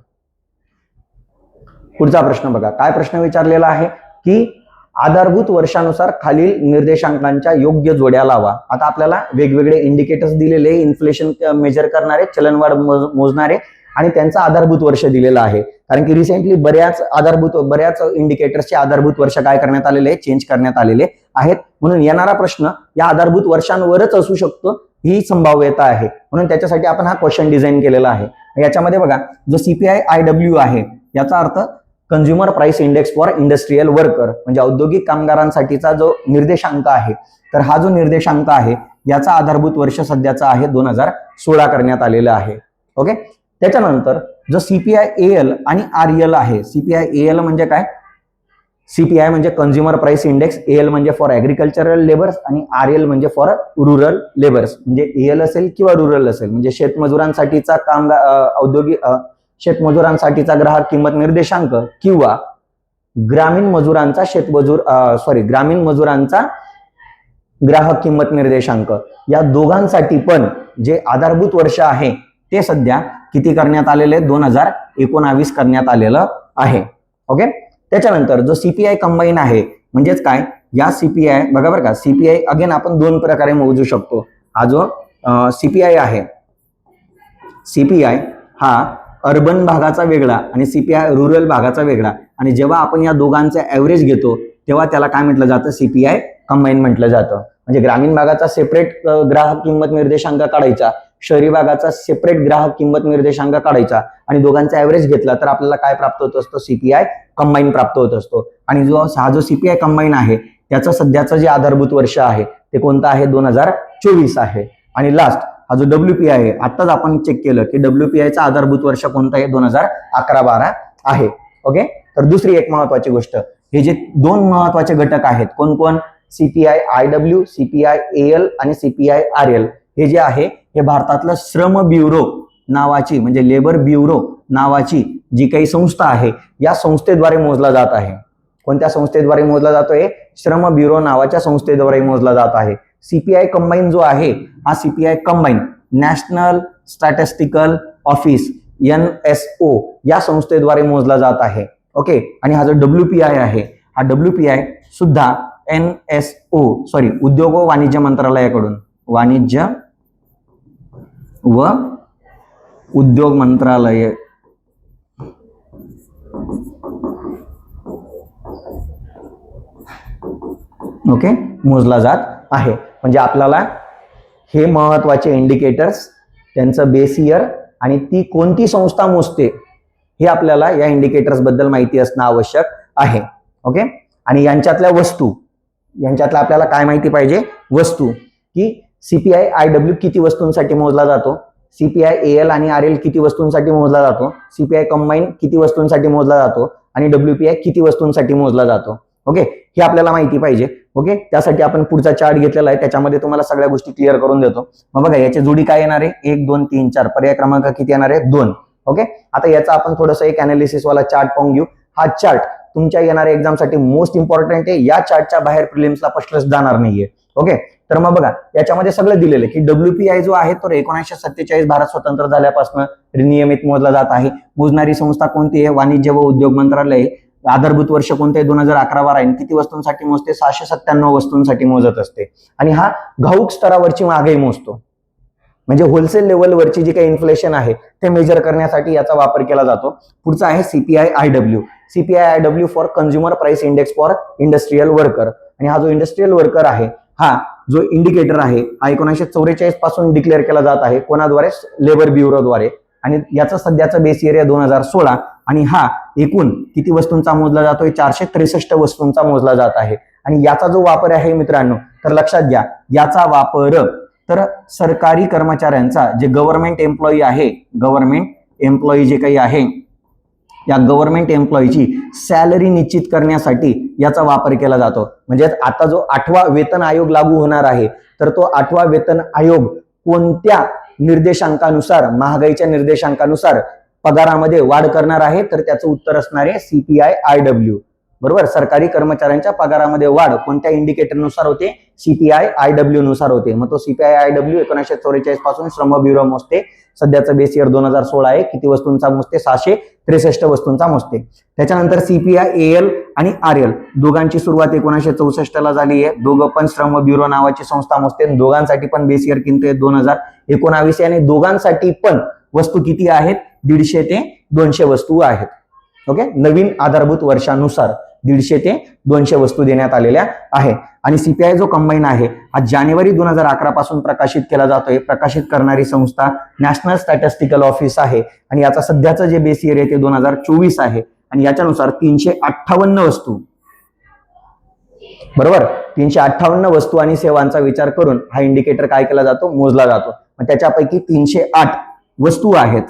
पुढचा प्रश्न बघा. काय प्रश्न विचारलेला आहे की आधारभूत वर्षानुसार खालील निर्देशांकांच्या योग्य जोड्या लावा. आता आपल्याला वेगवेगळे इंडिकेटर्स दिलेले, इन्फ्लेशन मेजर करणारे, चलनवाढ मोजणारे आणि त्यांचा आधारभूत वर्ष दिलेला आहे. कारण की रिसेंटली बऱ्याच इंडिकेटर्सचे आधारभूत वर्ष काय करण्यात आलेले आहे? चेंज करण्यात आलेले आहेत. म्हणून येणारा प्रश्न या आधारभूत वर्षांवरच असू शकतो ही संभाव्यता आहे. म्हणून त्याच्यासाठी आपण हा क्वेश्चन डिझाईन केलेला आहे. याच्यामध्ये बघा, जो CPI-IW आहे याचा अर्थ consumer price index for industrial worker, म्हणजे औद्योगिक कामगारांसाठीचा जो निर्देशांक आहे, तर हा जो निर्देशांक आहे याचा आधारभूत वर्ष सध्याचा आहे 2016 करण्यात आलेला आहे. ओके, त्याच्यानंतर जो CPI-AL आणि REL आहे. CPI-AL म्हणजे काय? CPI म्हणजे कंझ्युमर प्राइस इंडेक्स, AL म्हणजे फॉर ऍग्रिकल्चरल लेबर्स आणि REL म्हणजे फॉर रुरल लेबर्स. म्हणजे AL असेल किंवा रुरल असेल म्हणजे शेतमजुरांसाठीचा शेतमजुरांसाठीचा ग्राहक किंमत निर्देशांक किंवा ग्रामीण मजुरांचा ग्राहक किंमत निर्देशांक, या दोघांसाठी पण जे आधारभूत वर्ष आहे ते सध्या किती करण्यात आलेले? 2019 करण्यात आलेलं आहे. ओके, त्याच्यानंतर जो CPI कंबाईन आहे म्हणजेच काय? या CPI बघा बरं का, CPI अगेन आपण 2 प्रकारे मोजू शकतो. हा जो CPI आहे, CPI हा अर्बन भागाचा वेगळा आणि CPI रुरल भागाचा वेगळा. आणि जेव्हा आपण या दोघांचा ऍव्हरेज घेतो तेव्हा त्याला काय म्हटलं जातं? CPI कंबाईन म्हटलं जातं. म्हणजे ग्रामीण भागाचा सेपरेट ग्राहक किंमत निर्देशांक काढायचा, शहरी भागाचा सेपरेट ग्राहक किंमत निर्देशांक काढायचा आणि दोघांचा ऍव्हरेज घेतला तर आपल्याला काय प्राप्त होत असतो? CPI कंबाईन प्राप्त होत असतो. आणि हा जो CPI कंबाईन आहे त्याचं सध्याचं जे आधारभूत वर्ष आहे ते कोणतं आहे? 2024 आहे. आणि लास्ट हा जो WPI आहे, आताच आपण चेक केलं की WPIचा आधारभूत वर्ष कोणतं आहे? 2011-12 आहे. ओके, तर दुसरी एक महत्वाची गोष्ट, हे जे 2 महत्वाचे घटक आहेत, कोण कोण? CPI-IW, CPI-AL आणि CPI-RL, हे जे आहे हे भारतातलं श्रम ब्युरो नावाची म्हणजे लेबर ब्युरो नावाची जी काही संस्था आहे या संस्थेद्वारे मोजला जात आहे. कोणत्या संस्थेद्वारे मोजला जातोय? श्रम ब्युरो नावाच्या संस्थेद्वारे मोजला जात आहे. CPI कंबाईन जो आहे हा CPI combine national statistical office NSO या संस्थेद्वारे मोजला जात आहे. ओके, आणि हा जो WPI आहे हा WPI सुद्धा उद्योग व वाणिज्य मंत्रालयाकडून, वाणिज्य व उद्योग मंत्रालय ओके, मोजला जात आहे. म्हणजे आपल्याला हे महत्वाचे इंडिकेटर्स, त्यांचं बेस इयर आणि ती कोणती संस्था मोजते हे आपल्याला या इंडिकेटर्स बद्दल माहिती असणं आवश्यक आहे. ओके, आणि यांच्यातल्या वस्तू, यांच्यातल्या आपल्याला काय माहिती पाहिजे, वस्तू, की सीपीआय आयडब्ल्यू किती वस्तूंसाठी मोजला जातो, सीपीआय एएल आणि आरएल किती वस्तूंसाठी मोजला जातो, सीपीआय कंबाईन किती वस्तूंसाठी मोजला जातो आणि डब्ल्यूपीआय किती वस्तूंसाठी मोजला जातो. ओके, हे आपल्याला माहिती पाहिजे. ओके, त्यासाठी आपण पुढचा चार्ट घेतलेला आहे, त्याच्यामध्ये तुम्हाला सगळ्या गोष्टी क्लिअर करून देतो. मग बघा, याची जोडी काय येणार आहे, 1 2 3 4, पर्याय क्रमांक किती येणार आहे, 2. ओके, आता याचा आपण थोडंसं एक अनालिसिस वाला चार्ट पाहून घेऊ. हा चार्ट तुमच्या येणाऱ्या एक्झामसाठी मोस्ट इम्पॉर्टंट आहे. या चार्टच्या बाहेर प्रिलिम्सला प्रश्नच जाणार नाहीये. ओके, तर मग बघा, याच्यामध्ये सगळं दिलेलं आहे की डब्ल्यूपीआय जो आहे तो 1947 भारत स्वतंत्र झाल्यापासून नियमित मोजला जात आहे. मोजणारी संस्था कोणती आहे, वाणिज्य व उद्योग मंत्रालय. आधारभूत वर्ष कोणते आहे, 2011-12 आहे. किती वस्तूंसाठी मोजते, 697 वस्तूंसाठी मोजत असते. आणि हा घाऊक स्तरावरची महागाई मोजतो. म्हणजे होलसेल लेवलवरची जी काही इन्फ्लेशन आहे ते मेजर करण्यासाठी याचा वापर केला जातो. पुढचा आहे CPI IW. CPI IW for consumer price index for industrial worker. आणि हा जो इंडस्ट्रियल वर्कर आहे, हा जो इंडिकेटर आहे, हा 1944 पासून डिक्लेअर केला जात आहे. कोणाद्वारे, लेबर ब्युरोद्वारे. आणि याचा सध्याचा बेस एरिया 2016. आणि हा एकूण किती वस्तूंचा मोजला जातोय, 463 वस्तूंचा मोजला जात आहे. आणि याचा जो वापर आहे मित्रांनो, तर लक्षात घ्या, याचा वापर तर सरकारी कर्मचाऱ्यांचा, जे गव्हर्नमेंट एम्प्लॉई आहे, गव्हर्नमेंट एम्प्लॉई जे काही आहे, या गव्हर्नमेंट एम्प्लॉईची सॅलरी निश्चित करण्यासाठी याचा वापर केला जातो. म्हणजे आता जो 8वा वेतन आयोग लागू होणार आहे, तर तो 8वा वेतन आयोग कोणत्या निर्देशांकानुसार, महागाईच्या निर्देशांकानुसार पगारामध्ये वाढ करणार आहे, तर त्याचं उत्तर असणार आहे सीपीआय आयडब्ल्यू. बरोबर, सरकारी कर्मचाऱ्यांच्या पगारामध्ये वाढ कोणत्या इंडिकेटरनुसार होते, सीपीआय आयडब्ल्यू नुसार होते. मग तो सीपीआय आयडब्ल्यू 1944 पासून श्रम ब्युरो मोजते. सध्याचं बेस इयर 2016 आहे. किती वस्तूंचा मोजते, 663 वस्तूंचा मोजते. त्याच्यानंतर सीपीआय एएल आणि आरएल दोघांची सुरुवात 1964 झाली आहे. दोघं पण श्रम ब्युरो नावाची संस्था मोजते. दोघांसाठी पण बेस इयर किती 2019 आणि दोघांसाठी पण वस्तू किती आहेत, 150 ते 200 वस्तू आहेत. ओके, नवीन आधारभूत वर्षानुसार 150 ते 200 वस्तू देण्यात आलेल्या आहे. आणि सीपीआय जो कंबाईन आहे, हा जानेवारी 2011 पासून प्रकाशित केला जातोय. प्रकाशित करणारी संस्था नॅशनल स्टॅटिस्टिकल ऑफिस आहे. आणि याचा सध्याचं जे बेस इयर आहे ते 2024 आहे. आणि याच्यानुसार 358 वस्तू, बरोबर, 358 वस्तू आणि सेवांचा विचार करून हा इंडिकेटर काय केला जातो, मोजला जातो. मग त्याच्यापैकी 308 वस्तू आहेत,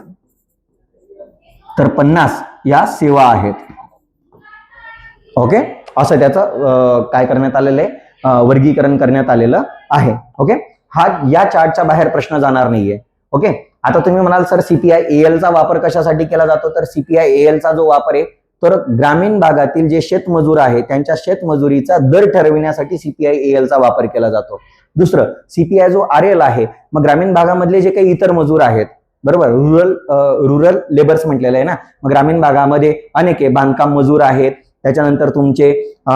तर 50 या सेवा आहेत. ओके, असं त्याचं काय करण्यात आलेलं आहे, वर्गीकरण करण्यात आलेलं आहे. ओके, हा या चार्टच्या बाहेर प्रश्न जाणार नाहीये. ओके, आता तुम्ही म्हणाल सर सीपीआय एएलचा वापर कशासाठी केला जातो, तर सीपीआय एएलचा जो वापर आहे, तर ग्रामीण भागातील जे शेतमजूर आहे त्यांच्या शेतमजुरीचा दर ठरविण्यासाठी सीपीआय एएलचा वापर केला जातो. दुसरं, सीपीआय जो आरएल आहे, मग ग्रामीण भागामधले जे काही इतर मजूर आहेत, बरोबर, रुरल लेबर्स म्हटलेलं आहे ना, मग ग्रामीण भागामध्ये अनेक बांधकाम मजूर आहेत, त्याच्यानंतर तुमचे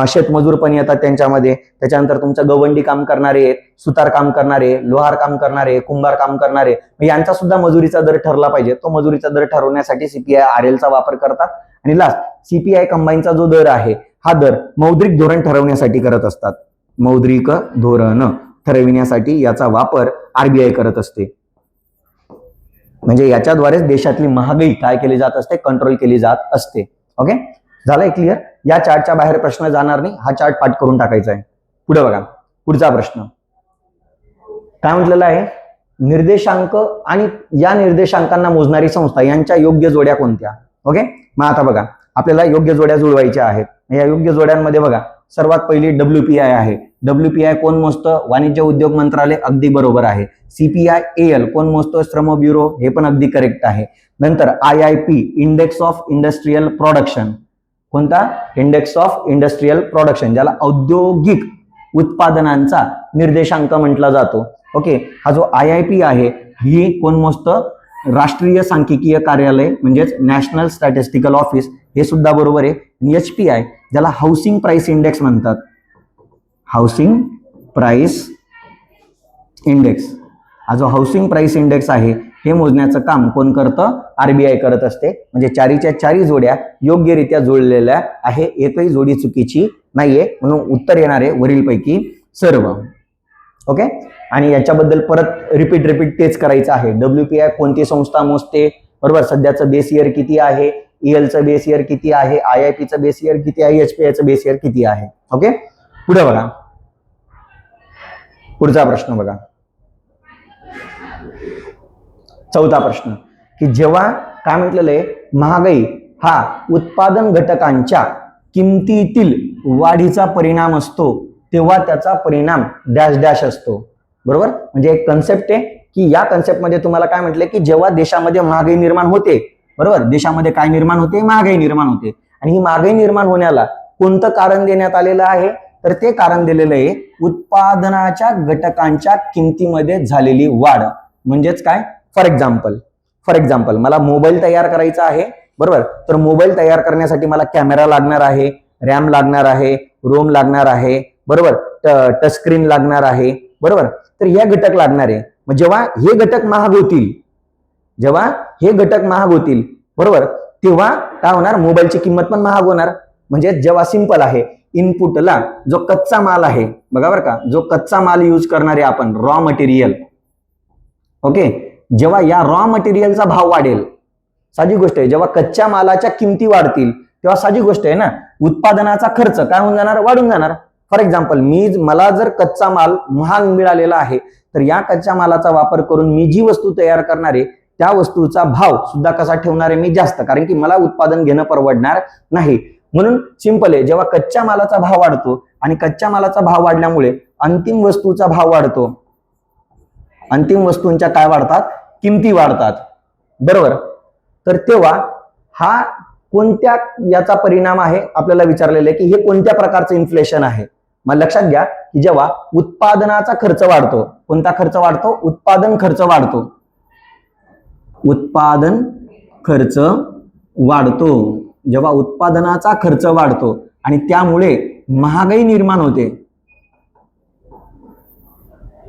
शेतमजूर पण येतात त्यांच्यामध्ये, त्याच्यानंतर तुमचं गवंडी काम करणारे आहेत, सुतार काम करणारे, लोहार काम करणारे, कुंभार काम करणारे, यांचा सुद्धा मजुरीचा दर ठरला पाहिजे. तो मजुरीचा दर ठरवण्यासाठी सीपीआय आरएलचा वापर करतात. आणि लास्ट, सीपीआय कंबाईनचा जो दर आहे, हा दर मौद्रिक धोरण ठरवण्यासाठी करत असतात. मौद्रिक धोरण ठरविण्यासाठी याचा वापर आरबीआय करत असते. म्हणजे याच्याद्वारेच देशातली महागाई काय केली जात असते, कंट्रोल केली जात असते. ओके, झालंय क्लिअर. या चार्टच्या बाहेर प्रश्न जाणार नाही. हा चार्ट पाठ करून टाकायचा आहे. पुढे बघा, पुढचा प्रश्न काय म्हटलेला आहे, निर्देशांक आणि या निर्देशांकांना मोजणारी संस्था यांच्या योग्य जोड्या कोणत्या. ओके, मग आता बघा, आपल्याला योग्य जोड्या जुळवायच्या आहेत. या योग्य जोड्यांमध्ये बघा, सर्वात पहिली डब्ल्यूपीआय आहे. डब्ल्यूपीआय कोण मोजतं, वाणिज्य उद्योग मंत्रालय, अगदी बरोबर आहे. सीपीआय एएल कोण मोजतो, श्रम ब्युरो, हे पण अगदी करेक्ट आहे. नंतर आयआयपी, इंडेक्स ऑफ इंडस्ट्रियल प्रोडक्शन, कोणता, इंडेक्स ऑफ इंडस्ट्रियल प्रोडक्शन, ज्याला औद्योगिक उत्पादनांचा निर्देशांक म्हटला जातो. ओके, हा जो आयआयपी आहे, ही कोण मोजतं, राष्ट्रीय सांख्यिकीय कार्यालय म्हणजेच नॅशनल स्टॅटिस्टिकल ऑफिस, हे सुद्धा बरोबर आहे. एचपीआय, ज्याला हाऊसिंग प्राइस इंडेक्स म्हणतात, हाऊसिंग प्राइस इंडेक्स, हा जो हाऊसिंग प्राइस इंडेक्स आहे हे मोजण्याचं काम कोण करतं? आरबीआय करत असते. म्हणजे चारीच्या चारी जोड्या योग्यरित्या जुळलेल्या आहे, एकही जोडी चुकीची नाहीये, म्हणून उत्तर येणारे वरीलपैकी सर्व. ओके. आणि याच्याबद्दल परत रिपीट तेच करायचं आहे. WPI कोणती संस्था मोजते? बरोबर. सध्याचं बेस इयर किती आहे? ELचं बेस इयर किती आहे? IIPचं बेस इयर किती आहे? HPIचं बेस इयर किती आहे? ओके. पुढे बघा, पुढचा प्रश्न बघा, चौथा प्रश्न, की जेव्हा काय म्हटलेलं आहे, महागाई हा उत्पादन घटकांच्या किमतीतील वाढीचा परिणाम असतो तेव्हा त्याचा परिणाम डॅश डॅश असतो. बरोबर. म्हणजे एक कन्सेप्ट आहे की या कन्सेप्टमध्ये तुम्हाला काय म्हटलंय की जेव्हा देशामध्ये महागाई निर्माण होते, बरोबर, देशामध्ये काय निर्माण होते? महागाई निर्माण होते. आणि ही महागाई निर्माण होण्याला कोणतं कारण देण्यात आलेलं आहे? तर ते कारण दिलेलं आहे उत्पादनाच्या घटकांच्या किमतीमध्ये झालेली वाढ. म्हणजेच काय? फॉर एक्झाम्पल मला मोबाईल तयार करायचा आहे, बरोबर. तर मोबाईल तयार करण्यासाठी मला कॅमेरा लागणार आहे, रॅम लागणार आहे, रोम लागणार आहे, बरोबर, टच स्क्रीन लागणार आहे, बरोबर. तर हे घटक लागणार आहे. मग जेव्हा हे घटक महाग होतील, बरोबर, तेव्हा काय होणार? मोबाईलची किंमत पण महाग होणार. म्हणजे जेव्हा सिंपल आहे, इनपुटला जो कच्चा माल आहे, बघा बरं का, जो कच्चा माल यूज करणारे आपण, रॉ मटेरियल, ओके, जेव्हा या रॉ मटेरियलचा भाव वाढेल, साधी गोष्ट आहे, जेव्हा कच्च्या मालाच्या किमती वाढतील तेव्हा साधी गोष्ट आहे ना, उत्पादनाचा खर्च काय होऊन जाणार? वाढून जाणार. फॉर एक्झाम्पल, मला जर कच्चा माल महाग मिळालेला आहे, तर या कच्च्या मालाचा वापर करून मी जी वस्तू तयार करणार आहे त्या वस्तूचा भाव सुद्धा कसा ठेवणार आहे? मी जास्त, कारण की मला उत्पादन घेणं परवडणार नाही. म्हणून सिंपल आहे, जेव्हा कच्च्या मालाचा भाव वाढतो आणि कच्च्या मालाचा भाव वाढल्यामुळे अंतिम वस्तूचा भाव वाढतो, अंतिम वस्तूंच्या काय वाढतात? किमती वाढतात, बरोबर. तर तेव्हा हा कोणत्या याचा परिणाम आहे आपल्याला विचारलेलं आहे की हे कोणत्या प्रकारचं इन्फ्लेशन आहे? मग लक्षात घ्या की जेव्हा उत्पादनाचा खर्च वाढतो, कोणता खर्च वाढतो? उत्पादन खर्च वाढतो. उत्पादन खर्च वाढतो. जेव्हा उत्पादनाचा खर्च वाढतो आणि त्यामुळे महागाई निर्माण होते,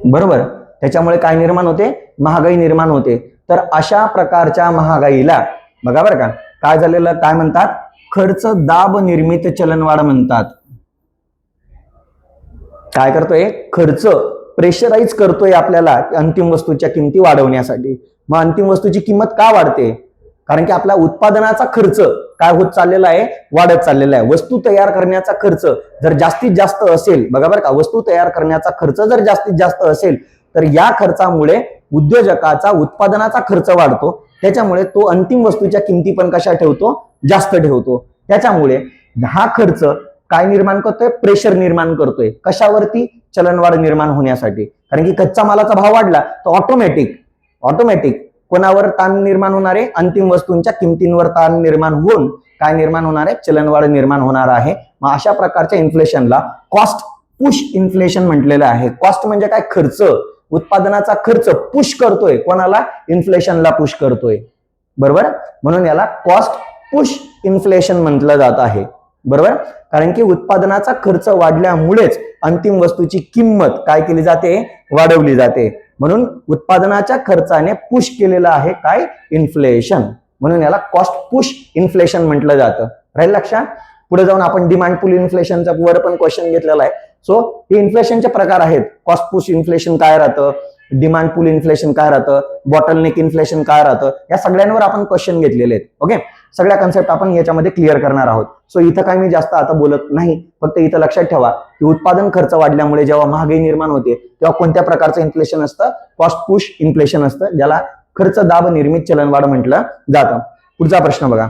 बरोबर, त्याच्यामुळे काय निर्माण होते? महागाई निर्माण होते. तर अशा प्रकारच्या महागाईला बघा बरं का काय झालेलं, काय म्हणतात? खर्च दाब निर्मित चलनवाढ म्हणतात. काय करतोय? खर्च प्रेशराईज करतोय आपल्याला अंतिम वस्तूच्या किमती वाढवण्यासाठी. मग अंतिम वस्तूची किंमत का वाढते? कारण की आपला उत्पादनाचा खर्च काय होत चाललेला आहे? वाढत चाललेला आहे. वस्तू तयार करण्याचा खर्च जर जास्तीत जास्त असेल, बघा बरं का, वस्तू तयार करण्याचा खर्च जर जास्तीत जास्त असेल तर या खर्चामुळे उद्योजकाचा उत्पादनाचा खर्च वाढतो, त्याच्यामुळे तो अंतिम वस्तूच्या किमती पण कशा ठेवतो? जास्त ठेवतो. त्याच्यामुळे हा खर्च काय निर्माण करतोय? प्रेशर निर्माण करतोय. कशावरती? चलनवाढ निर्माण होण्यासाठी. कारण की कच्चा मालाचा भाव वाढला तर ऑटोमॅटिक कोणावर ताण निर्माण होणार आहे? अंतिम वस्तूंच्या किमतींवर ताण निर्माण होऊन काय निर्माण होणार आहे? चलनवाढ निर्माण होणार आहे. मग अशा प्रकारच्या इन्फ्लेशनला कॉस्ट पुश इन्फ्लेशन म्हटलेलं आहे. कॉस्ट म्हणजे काय? खर्च. उत्पादनाचा खर्च पुश करतोय कोणाला? इन्फ्लेशनला पुश करतोय, बरोबर. म्हणून याला कॉस्ट पुश इन्फ्लेशन म्हटलं जात आहे, बरोबर. कारण की उत्पादनाचा खर्च वाढल्यामुळेच अंतिम वस्तूची किंमत काय केली जाते? वाढवली जाते. म्हणून उत्पादनाच्या खर्चाने पुश केलेलं आहे काय? इन्फ्लेशन. म्हणून याला कॉस्ट पुश इन्फ्लेशन म्हटलं जातं. राहील लक्षात. पुढे जाऊन आपण डिमांड पुल इन्फ्लेशनचा वर पण क्वेश्चन घेतलेला आहे. सो हे इन्फ्लेशनचे प्रकार आहेत. कॉस्ट पुश इन्फ्लेशन काय राहतं, डिमांड पुल इन्फ्लेशन काय राहतं, बॉटलनेक इन्फ्लेशन काय राहतं, या सगळ्यांवर आपण क्वेश्चन घेतलेले आहेत. ओके. सगळ्या कन्सेप्ट आपण याच्यामध्ये क्लिअर करणार आहोत. सो इथं काय मी जास्त आता बोलत नाही, फक्त इथं लक्षात ठेवा की उत्पादन खर्च वाढल्यामुळे जेव्हा महागाई निर्माण होते तेव्हा कोणत्या प्रकारचं इन्फ्लेशन असतं? कॉस्ट पुश इन्फ्लेशन असतं, ज्याला खर्च दाब निर्मित चलनवाढ म्हटलं जातं. पुढचा प्रश्न बघा.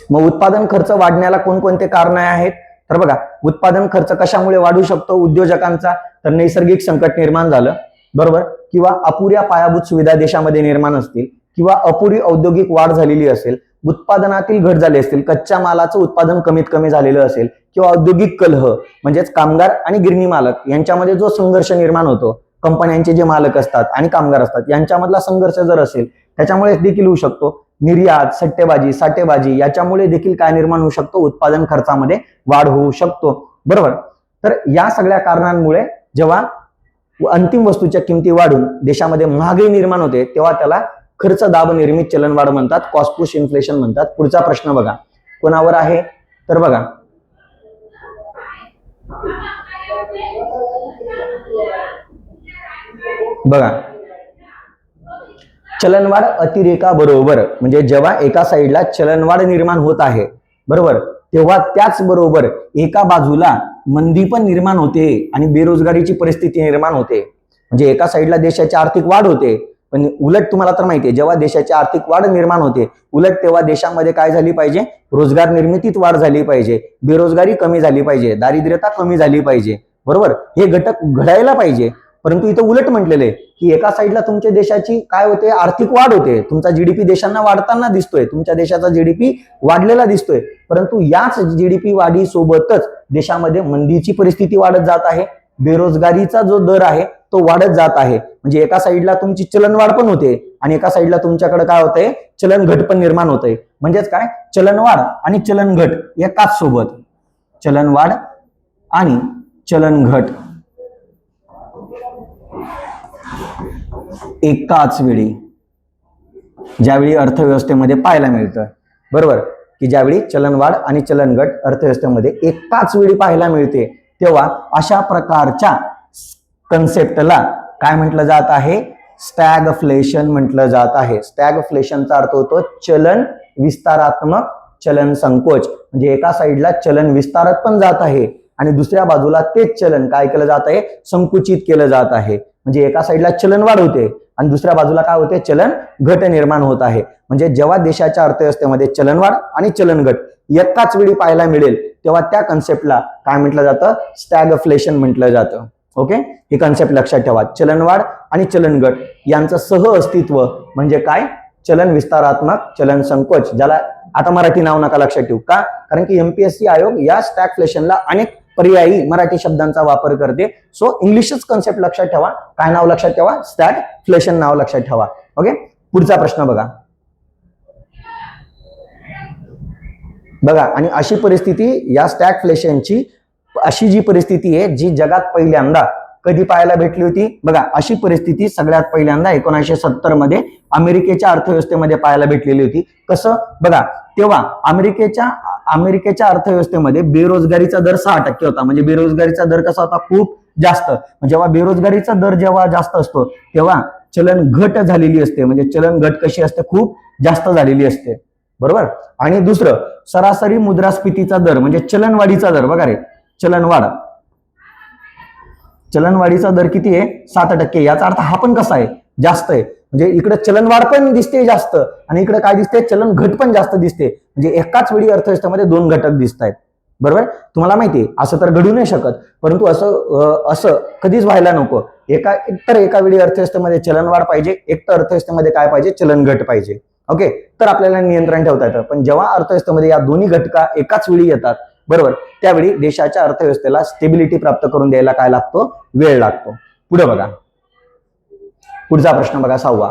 मग उत्पादन खर्च वाढण्याला कोणकोणते कारण आहेत? तर बघा, उत्पादन खर्च कशामुळे वाढू शकतो उद्योजकांचा? तर नैसर्गिक संकट निर्माण झालं, बरोबर, किंवा अपुऱ्या पायाभूत सुविधा देशामध्ये निर्माण असतील, किंवा अपुरी औद्योगिक वाढ झालेली असेल, उत्पादनातील घट झाली असतील, कच्च्या मालाचं उत्पादन कमीत कमी झालेलं असेल, किंवा औद्योगिक कलह म्हणजेच कामगार आणि गिरणी मालक यांच्यामध्ये जो संघर्ष निर्माण होतो, कंपन्यांचे जे मालक असतात आणि कामगार असतात यांच्यामधला संघर्ष जर असेल, त्याच्यामुळे देखील होऊ शकतो. निर्यात, सट्टेबाजी, साठेबाजी याच्यामुळे देखील काय निर्माण होऊ शकतो? उत्पादन खर्चामध्ये वाढ होऊ शकतो, बरोबर. तर या सगळ्या कारणांमुळे जेव्हा अंतिम वस्तूच्या किमती वाढून देशामध्ये महागाई निर्माण होते तेव्हा त्याला खर्च दाब निर्मित चलनवाढ म्हणतात, कॉस्ट पुश इन्फ्लेशन म्हणतात. पुढचा प्रश्न बघा कोणावर आहे तर बघा बघा चलनवाढ अतिरेकाबरोबर, म्हणजे जेव्हा एका साईडला चलनवाढ निर्माण होत आहे बरोबर, तेव्हा त्याच बरोबर एका बाजूला मंदी पण निर्माण होते आणि बेरोजगारीची परिस्थिती निर्माण होते. म्हणजे एका साईडला देशाची आर्थिक वाढ होते, पण उलट तुम्हाला तर माहितीये जेव्हा देशाची आर्थिक वाढ निर्माण होते उलट तेव्हा देशामध्ये काय झाली पाहिजे, रोजगार निर्मितीत वाढ झाली पाहिजे, बेरोजगारी कमी झाली पाहिजे, दारिद्र्यता कमी झाली पाहिजे बरोबर, हे घटक घडायला पाहिजे. परंतु इथं उलट म्हटलेलं आहे की एका साईडला तुमच्या देशाची काय होते, आर्थिक वाढ होते, तुमचा जीडीपी देशांना वाढताना दिसतोय, तुमच्या देशाचा जीडीपी वाढलेला दिसतोय, परंतु याच जीडीपी वाढी सोबतच देशामध्ये मंदीची परिस्थिती वाढत जात आहे, बेरोजगारीचा जो दर आहे तो वाढत जात आहे. म्हणजे एका साईडला तुमची चलनवाढ पण होते आणि एका साईडला तुमच्याकडे काय होतंय, चलन घट पण निर्माण होतंय. म्हणजेच काय, चलनवाढ आणि चलन घट एकाच सोबत, चलनवाढ आणि चलन घट एकाच वेळी ज्यावेळी अर्थव्यवस्थेमध्ये पाहायला मिळतं बरोबर, की ज्यावेळी चलनवाढ आणि चलन घट अर्थव्यवस्थेमध्ये एकाच वेळी पाहायला मिळते तेव्हा अशा प्रकारच्या कन्सेप्टला काय म्हटलं जात आहे, स्टॅगफ्लेशन म्हटलं जात आहे. स्टॅगफ्लेशनचा अर्थ होतो चलन विस्तारात्मक चलन संकोच, म्हणजे एका साईडला चलन विस्तारत पण जात आहे आणि दुसऱ्या बाजूला तेच चलन काय केलं जात आहे, संकुचित केलं जात आहे. म्हणजे एका साईडला चलन वाढ होते आणि दुसऱ्या बाजूला काय होते, चलन घट निर्माण होत आहे. म्हणजे जेव्हा देशाच्या अर्थव्यवस्थेमध्ये चलनवाढ आणि चलन घट एकाच वेळी पाहायला मिळेल तेव्हा त्या कन्सेप्टला काय म्हटलं जातं, स्टॅगफ्लेशन म्हटलं जातं. ओके, हे कन्सेप्ट लक्षात ठेवा. चलनवाढ आणि चलन घट यांचं सह अस्तित्व म्हणजे काय, चलन विस्तारात्मक चलन संकोच, ज्याला आता मराठी नाव नका लक्षात ठेवू का, कारण की एमपीएससी आयोग या स्टॅगफ्लेशनला अनेक पर्यायी मराठी शब्दांचा वापर करते. सो इंग्लिशच कन्सेप्ट लक्षात ठेवा. काय नाव लक्षात ठेवा, स्टॅगफ्लेशन नाव लक्षात ठेवा. ओके, पुढचा प्रश्न बघा बघा आणि अशी परिस्थिती या स्टॅगफ्लेशनची अशी जी परिस्थिती आहे जी जगात पहिल्यांदा कधी पाहायला भेटली होती बघा, अशी परिस्थिती सगळ्यात पहिल्यांदा 1970 मध्ये अमेरिकेच्या अर्थव्यवस्थेमध्ये पाहायला भेटलेली होती. कसं बघा, तेव्हा अमेरिकेच्या अर्थव्यवस्थेमध्ये बेरोजगारीचा दर 6% होता. म्हणजे बेरोजगारीचा दर कसा होता, खूप जास्त. जेव्हा बेरोजगारीचा दर जेव्हा जास्त असतो तेव्हा चलन घट झालेली असते. म्हणजे चलन घट कशी असते, खूप जास्त झालेली असते बरोबर. आणि दुसरं, सरासरी मुद्रास्फीतीचा दर म्हणजे चलनवाढीचा दर बघा रे, चलनवाढीचा दर किती आहे, 7%. याचा अर्थ हा पण कसा आहे, जास्त आहे. म्हणजे इकडे चलनवाढ पण दिसते जास्त आणि इकडे काय दिसते, चलन घट पण जास्त दिसते. म्हणजे एकाच वेळी अर्थव्यवस्थेमध्ये दोन घटक दिसत आहेत बरोबर. तुम्हाला माहिती आहे असं तर घडू नाही शकत, परंतु असं कधीच व्हायला नको. एकतर एका वेळी अर्थव्यवस्थेमध्ये चलनवाढ पाहिजे, एक तर अर्थव्यवस्थेमध्ये काय पाहिजे, चलन घट पाहिजे. ओके, तर आपल्याला नियंत्रण ठेवता येतं. पण जेव्हा अर्थव्यवस्थेमध्ये या दोन्ही घटका एकाच वेळी येतात बरोबर, त्यावेळी देशाच्या अर्थव्यवस्थेला स्टेबिलिटी प्राप्त करून द्यायला काय लागतो, वेळ लागतो. पुढे बघा, पुढचा प्रश्न बघा 6वा.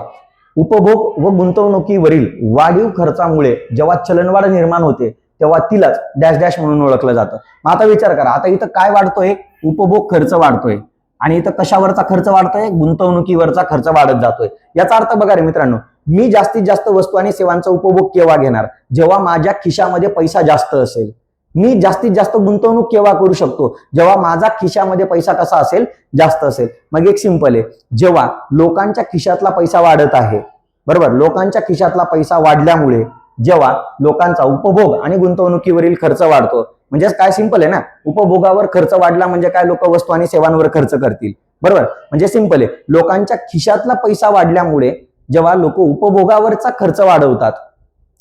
उपभोग व गुंतवणुकीवरील वाढीव खर्चामुळे जेव्हा चलनवाढ निर्माण होते तेव्हा तिलाच डॅश डॅश म्हणून ओळखलं जातं. मग आता विचार करा, आता इथं काय वाढतोय, उपभोग खर्च वाढतोय आणि इथं कशावरचा खर्च वाढतोय, गुंतवणुकीवरचा खर्च वाढत जातोय. याचा अर्थ बघा रे मित्रांनो, मी जास्तीत जास्त वस्तू आणि सेवांचा उपभोग केव्हा घेणार, जेव्हा माझ्या खिशामध्ये पैसा जास्त असेल. मी जास्तीत जास्त गुंतवणूक केव्हा करू शकतो, जेव्हा माझा खिशामध्ये पैसा कसा असेल, जास्त असेल. मग एक सिंपल आहे, जेव्हा लोकांच्या खिशातला पैसा वाढत आहे बरोबर, लोकांच्या खिशातला पैसा वाढल्यामुळे जेव्हा लोकांचा उपभोग आणि गुंतवणुकीवरील खर्च वाढतो. म्हणजे काय सिंपल आहे ना, उपभोगावर खर्च वाढला म्हणजे काय, लोक वस्तू आणि सेवांवर खर्च करतील बरोबर. म्हणजे सिंपल आहे, लोकांच्या खिशातला पैसा वाढल्यामुळे जेव्हा लोक उपभोगावरचा खर्च वाढवतात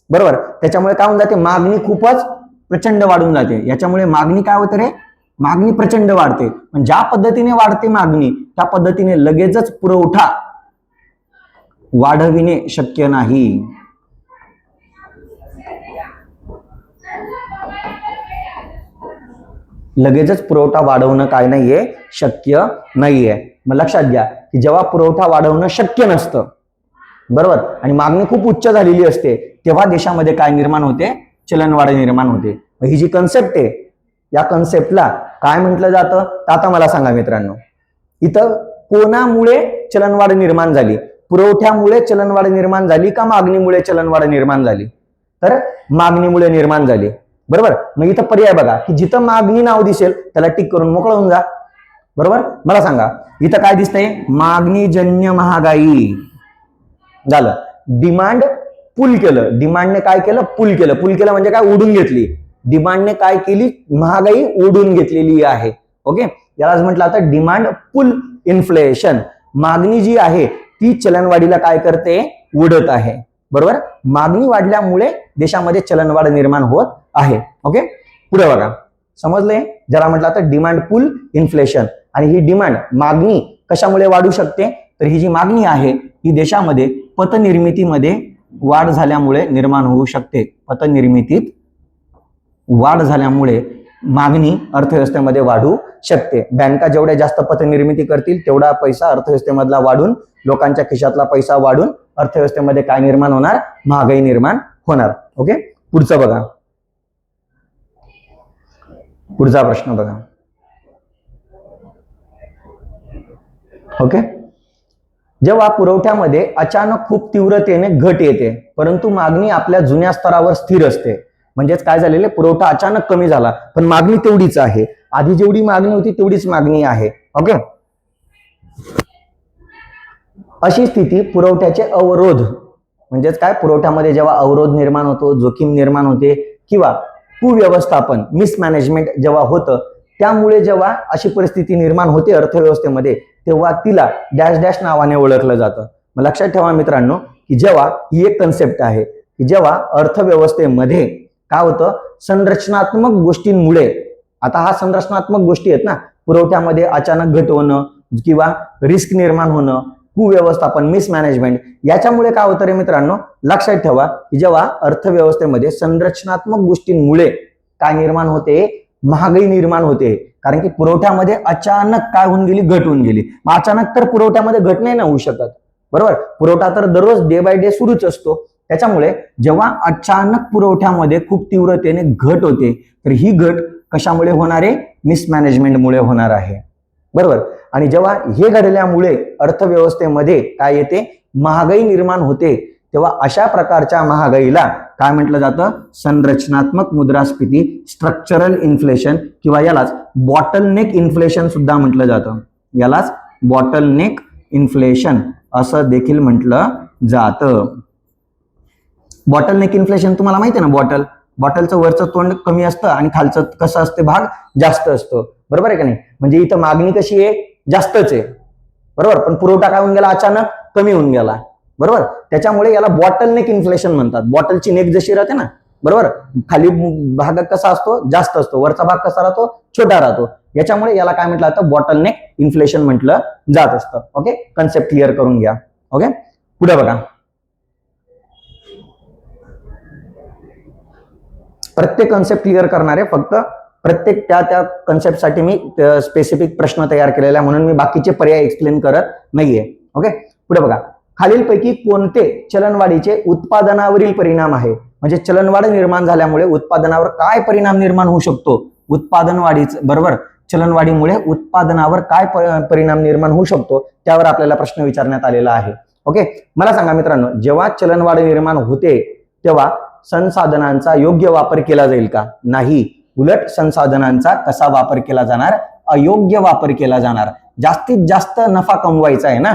बरोबर, त्याच्यामुळे काय होऊन जाते, मागणी खूपच प्रचंड वाढून जाते. याच्यामुळे मागणी काय होते रे, मागणी प्रचंड वाढते. पण ज्या पद्धतीने वाढते मागणी त्या पद्धतीने लगेचच पुरवठा वाढविणे शक्य नाही. लगेचच पुरवठा वाढवणं काय नाहीये, शक्य नाहीये. मग लक्षात घ्या की जेव्हा पुरवठा वाढवणं शक्य नसतं बरोबर आणि मागणी खूप उच्च झालेली असते तेव्हा देशामध्ये काय निर्माण होते, चलनवाढ निर्माण होते. ही जी कन्सेप्ट आहे या कन्सेप्टला काय म्हटलं जातं, तर आता मला सांगा मित्रांनो, इथं कोणामुळे चलनवाढ निर्माण झाली? पुरवठ्यामुळे चलनवाढ निर्माण झाली का मागणीमुळे चलनवाढ निर्माण झाली? तर मागणीमुळे निर्माण झाली. बरोबर. मग इथं पर्याय बघा की जिथं मागणी नाव दिसेल त्याला टिक करून मोकळं होऊन जा. बरोबर. मला सांगा इथं काय दिसतंय? मागणीजन्य महागाई झालं. डिमांड पुल केलं. डिमांडने काय केलं? पुल केलं. पुल केलं म्हणजे काय? ओढून घेतली. डिमांडने काय केली? महागाई ओढून घेतलेली आहे. ओके. यालाच म्हटलं आता डिमांड पुल इन्फ्लेशन. मागणी जी आहे ती चलनवाढीला काय करते? ओढत आहे. बरोबर. मागणी वाढल्यामुळे देशामध्ये चलनवाढ निर्माण होत आहे. ओके. पुढे बघा. समजलंय? ज्याला म्हटलं आता डिमांड पुल इन्फ्लेशन. आणि ही डिमांड मागणी कशामुळे वाढू शकते? तर ही जी मागणी आहे ही देशामध्ये पतनिर्मितीमध्ये वाढ झाल्यामुळे निर्माण होऊ शकते. पतनिर्मितीत वाढ झाल्यामुळे मागणी अर्थव्यवस्थेमध्ये वाढू शकते. बँका जेवढ्या जास्त पतनिर्मिती करतील तेवढा पैसा अर्थव्यवस्थेमधला वाढून, लोकांच्या खिशातला पैसा वाढून अर्थव्यवस्थेमध्ये काय निर्माण होणार? महागाई निर्माण होणार. ओके. पुढचं बघा. पुढचा प्रश्न बघा. ओके. जेव्हा पुरवठ्यामध्ये अचानक खूप तीव्रतेने घट येते परंतु मागणी आपल्या जुन्या स्तरावर स्थिर असते. म्हणजेच काय झालेलं? पुरवठा अचानक कमी झाला पण मागणी तेवढीच आहे. आधी जेवढी मागणी होती तेवढीच मागणी आहे. ओके. अशी स्थिती पुरवठ्याचे अवरोध म्हणजेच काय? पुरवठ्यामध्ये जेव्हा अवरोध निर्माण होतो, जोखीम निर्माण होते किंवा कुव्यवस्थापन मिसमॅनेजमेंट जेव्हा होतं त्यामुळे जेव्हा अशी परिस्थिती निर्माण होते अर्थव्यवस्थेमध्ये तेव्हा तिला डॅश डॅश नावाने ओळखलं जातं. मग लक्षात ठेवा मित्रांनो की जेव्हा ही एक कन्सेप्ट आहे की जेव्हा अर्थव्यवस्थेमध्ये काय होतं? संरचनात्मक गोष्टींमुळे, आता हा संरचनात्मक गोष्टी आहेत ना, पुरवठ्यामध्ये अचानक घट होणं किंवा रिस्क निर्माण होणं, कुव्यवस्थापन मिसमॅनेजमेंट, याच्यामुळे काय होतं रे मित्रांनो? लक्षात ठेवा की जेव्हा अर्थव्यवस्थेमध्ये संरचनात्मक गोष्टींमुळे काय निर्माण होते? महागाई निर्माण होते. कारण की पुरवठ्यामध्ये अचानक काय होऊन गेली? घट होऊन गेली. मग अचानक तर पुरवठ्यामध्ये घट नाही ना होऊ शकत. बरोबर. पुरवठा तर दररोज डे बाय डे सुरूच असतो. त्याच्यामुळे जेव्हा अचानक पुरवठ्यामध्ये खूप तीव्रतेने घट होते तर ही घट कशामुळे होणार आहे? मिसमॅनेजमेंटमुळे होणार आहे. बरोबर. आणि जेव्हा हे घडल्यामुळे अर्थव्यवस्थेमध्ये काय येते? महागाई निर्माण होते. तेव्हा अशा प्रकारच्या महागाईला काय म्हटलं जातं? संरचनात्मक मुद्रास्फीती, स्ट्रक्चरल इन्फ्लेशन किंवा यालाच बॉटलनेक इन्फ्लेशन सुद्धा म्हटलं जातं. यालाच बॉटलनेक इन्फ्लेशन असं देखील म्हटलं जातं. बॉटलनेक इन्फ्लेशन तुम्हाला माहिती आहे ना? बॉटलचं वरचं तोंड कमी असतं आणि खालचं कसं असते? भाग जास्त असतो. बरोबर आहे का नाही? म्हणजे इथं मागणी कशी आहे? जास्तच आहे. बरोबर. पण पुरवठा काय होऊन गेला? अचानक कमी होऊन गेला. बरोबर. त्याच्यामुळे याला बॉटलनेक इन्फ्लेशन म्हणतात. बॉटलची नेक जशी राहते ना, बरोबर, खाली भाग कसा असतो? जास्त असतो. वरचा भाग कसा राहतो? छोटा राहतो. याच्यामुळे याला काय म्हटलं जातं? बॉटलनेक इन्फ्लेशन म्हटलं जात असतं. ओके. कन्सेप्ट क्लिअर करून घ्या. ओके. पुढे बघा. प्रत्येक कन्सेप्ट क्लिअर करणारे फक्त प्रत्येक त्या कन्सेप्टसाठी मी स्पेसिफिक प्रश्न तयार केलेला आहे म्हणून मी बाकीचे पर्याय एक्सप्लेन करत नाहीये. ओके. पुढे बघा. खालीलपैकी कोणते चलनवाढीचे उत्पादनावरील परिणाम आहे? म्हणजे चलनवाढ निर्माण झाल्यामुळे उत्पादनावर काय परिणाम निर्माण होऊ शकतो? उत्पादन वाढीच बरोबर. चलनवाढीमुळे उत्पादनावर काय परिणाम निर्माण होऊ शकतो त्यावर आपल्याला प्रश्न विचारण्यात आलेला आहे. ओके. मला सांगा मित्रांनो, जेव्हा चलनवाढ निर्माण होते तेव्हा संसाधनांचा योग्य वापर केला जाईल का? नाही. उलट संसाधनांचा कसा वापर केला जाणार? अयोग्य वापर केला जाणार. जास्तीत जास्त नफा कमवायचा आहे ना.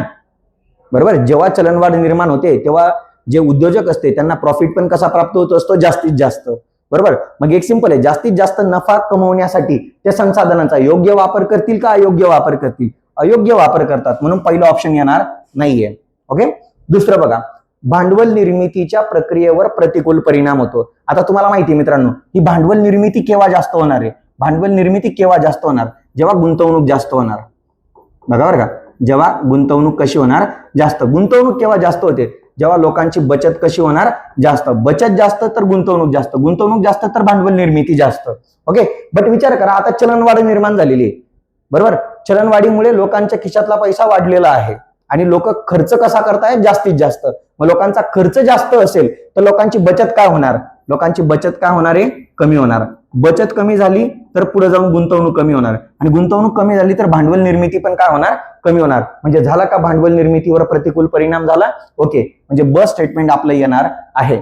बरोबर. जेव्हा चलनवाढ निर्माण होते तेव्हा जे उद्योजक असते त्यांना प्रॉफिट पण कसा प्राप्त होत असतो? जास्तीत जास्त. बरोबर. मग एक सिंपल आहे, जास्तीत जास्त नफा कमवण्यासाठी ते संसाधनांचा योग्य वापर करतील का अयोग्य वापर करतील? अयोग्य वापर करतात. म्हणून पहिलं ऑप्शन येणार नाहीये. ओके. दुसरं बघा. भांडवल निर्मितीच्या प्रक्रियेवर प्रतिकूल परिणाम होतो. आता तुम्हाला माहिती आहे मित्रांनो, ही भांडवल निर्मिती केव्हा जास्त होणार आहे? भांडवल निर्मिती केव्हा जास्त होणार? जेव्हा गुंतवणूक जास्त होणार. बघा बरं का. जेव्हा गुंतवणूक कशी होणार? जास्त. गुंतवणूक केव्हा जास्त होते? जेव्हा लोकांची बचत कशी होणार? जास्त. बचत जास्त तर गुंतवणूक जास्त. गुंतवणूक जास्त तर भांडवल निर्मिती जास्त. ओके. बट विचार करा, आता चलनवाढ निर्माण झालेली आहे. बरोबर. चलनवाढीमुळे लोकांच्या खिशातला पैसा वाढलेला आहे आणि लोक खर्च कसा करतायत? जास्तीत जास्त. मग लोकांचा खर्च जास्त असेल तर लोकांची बचत काय होणार? लोकांची बचत काय होणार आहे? कमी होणार, बचत कमी झाली तर पुढे जाऊन गुंतवणूक कमी होणार, आणि गुंतवणूक कमी झाली तर भांडवल निर्मिती पण काय होणार, कमी होणार. म्हणजे झाला का भांडवल निर्मितीवर प्रतिकूल परिणाम झाला. ओके, म्हणजे ब स्टेटमेंट आपलं येणार आहे.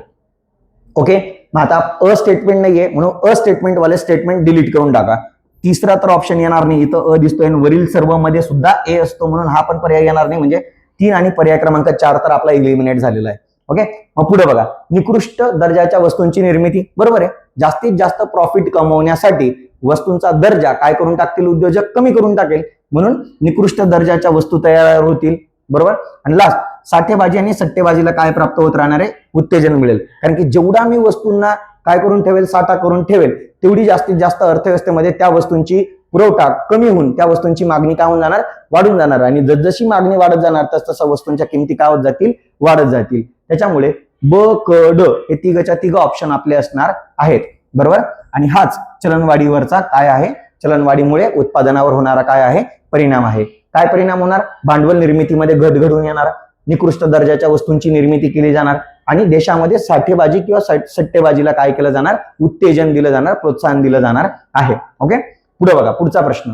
ओके, मग आता अ स्टेटमेंट नाहीये म्हणून अ स्टेटमेंट वाले स्टेटमेंट डिलीट करून टाका. तिसरा तर ऑप्शन येणार नाही, इथं अ दिसतोय, वरील सर्व मध्ये सुद्धा ए असतो म्हणून हा पण पर्याय येणार नाही. म्हणजे 3 आणि पर्याय क्रमांक 4 तर आपला इलिमिनेट झालेला आहे. ओके, मग पुढे बघा, निकृष्ट दर्जाच्या वस्तूंची निर्मिती. बरोबर आहे, जास्तीत जास्त प्रॉफिट कमवण्यासाठी वस्तूंचा दर्जा काय करून टाकतील उद्योजक, कमी करून टाकेल, म्हणून निकृष्ट दर्जाच्या वस्तू तयार होतील. बरोबर, आणि लास्ट साठेबाजी आणि सट्टेबाजीला काय प्राप्त होत राहणार आहे, उत्तेजन मिळेल. कारण की जेवढा मी वस्तूंना काय करून ठेवेल, साठा करून ठेवेल, तेवढी जास्तीत जास्त अर्थव्यवस्थेमध्ये त्या वस्तूंची पुरवठा कमी होऊन त्या वस्तूंची मागणी काय होऊन जाणार, वाढून जाणार, आणि जसजशी मागणी वाढत जाणार तसं वस्तूंच्या किमती काय होत जातील, वाढत जातील. त्याच्यामुळे ब क ड हे तिघच्या तिघ ऑप्शन आपले असणार आहेत. बरोबर, आणि हाच चलनवाढीवरचा काय आहे, चलनवाढीमुळे उत्पादनावर होणारा काय आहे, परिणाम आहे. काय परिणाम होणार, भांडवल निर्मितीमध्ये घट घडून येणार, निकृष्ट दर्जाच्या वस्तूंची निर्मिती केली जाणार, आणि देशामध्ये साठेबाजी किंवा सट्टेबाजीला काय केलं जाणार, उत्तेजन दिलं जाणार, प्रोत्साहन दिलं जाणार आहे. ओके, पुढे बघा, पुढचा प्रश्न,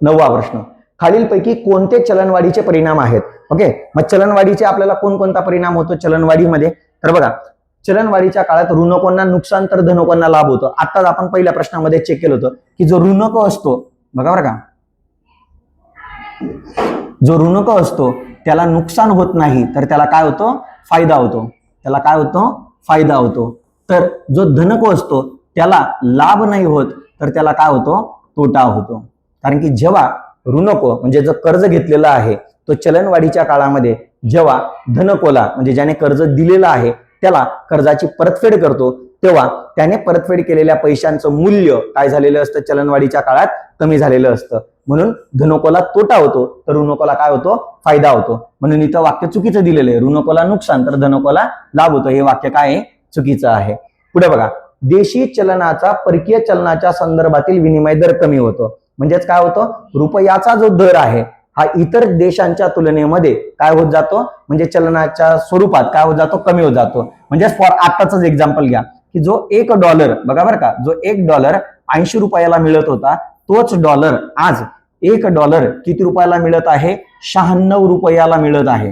9वा प्रश्न, खालीलपैकी कोणते चलनवाढीचे परिणाम आहेत. ओके, मग चलनवाढीचे आपल्याला कोणकोणता परिणाम होतो चलनवाढीमध्ये, तर बघा, चलनवाढीच्या काळात ऋणकोंना नुकसान तर धनकोंना लाभ होतो. आताच आपण पहिल्या प्रश्नामध्ये चेक केलं होतं की जो ऋणक असतो, बघा बरं का, जो ऋणक असतो त्याला नुकसान होत नाही तर त्याला काय होतो, फायदा होतो. त्याला काय होतो, फायदा होतो. तर जो धनको असतो त्याला लाभ नाही होत तर त्याला काय होतो, तोटा होतो. कारण की जेव्हा ऋणको म्हणजे जो कर्ज घेतलेला आहे तो चलनवाढीच्या काळामध्ये जेव्हा धनकोला म्हणजे ज्याने कर्ज दिलेलं आहे त्याला कर्जाची परतफेड करतो, तेव्हा त्याने परतफेड केलेल्या पैशांचं मूल्य काय झालेलं असतं, चलनवाढीच्या काळात कमी झालेलं असतं. म्हणून धनकोला तोटा होतो तर ऋणकोला काय होतो, फायदा होतो. म्हणून इथं वाक्य चुकीचं दिलेलं आहे, ऋणकोला नुकसान तर धनकोला लाभ होतो. हे वाक्य काय आहे, चुकीचं आहे. पुढे बघा, देशी चलनाचा परकीय चलनाच्या संदर्भातील विनिमय दर कमी होतो. म्हणजेच काय होतं, रुपयाचा जो दर आहे हा इतर देशांच्या तुलनेमध्ये काय होत जातो, म्हणजे चलनाच्या स्वरूपात काय होत जातो, कमी होत जातो. म्हणजे फॉर आताच एक्झाम्पल घ्या की जो $1, बघा बरं का, जो $1 80 रुपयाला मिळत होता तोच डॉलर आज $1 किती रुपयाला मिळत आहे, 96 रुपयाला मिळत आहे.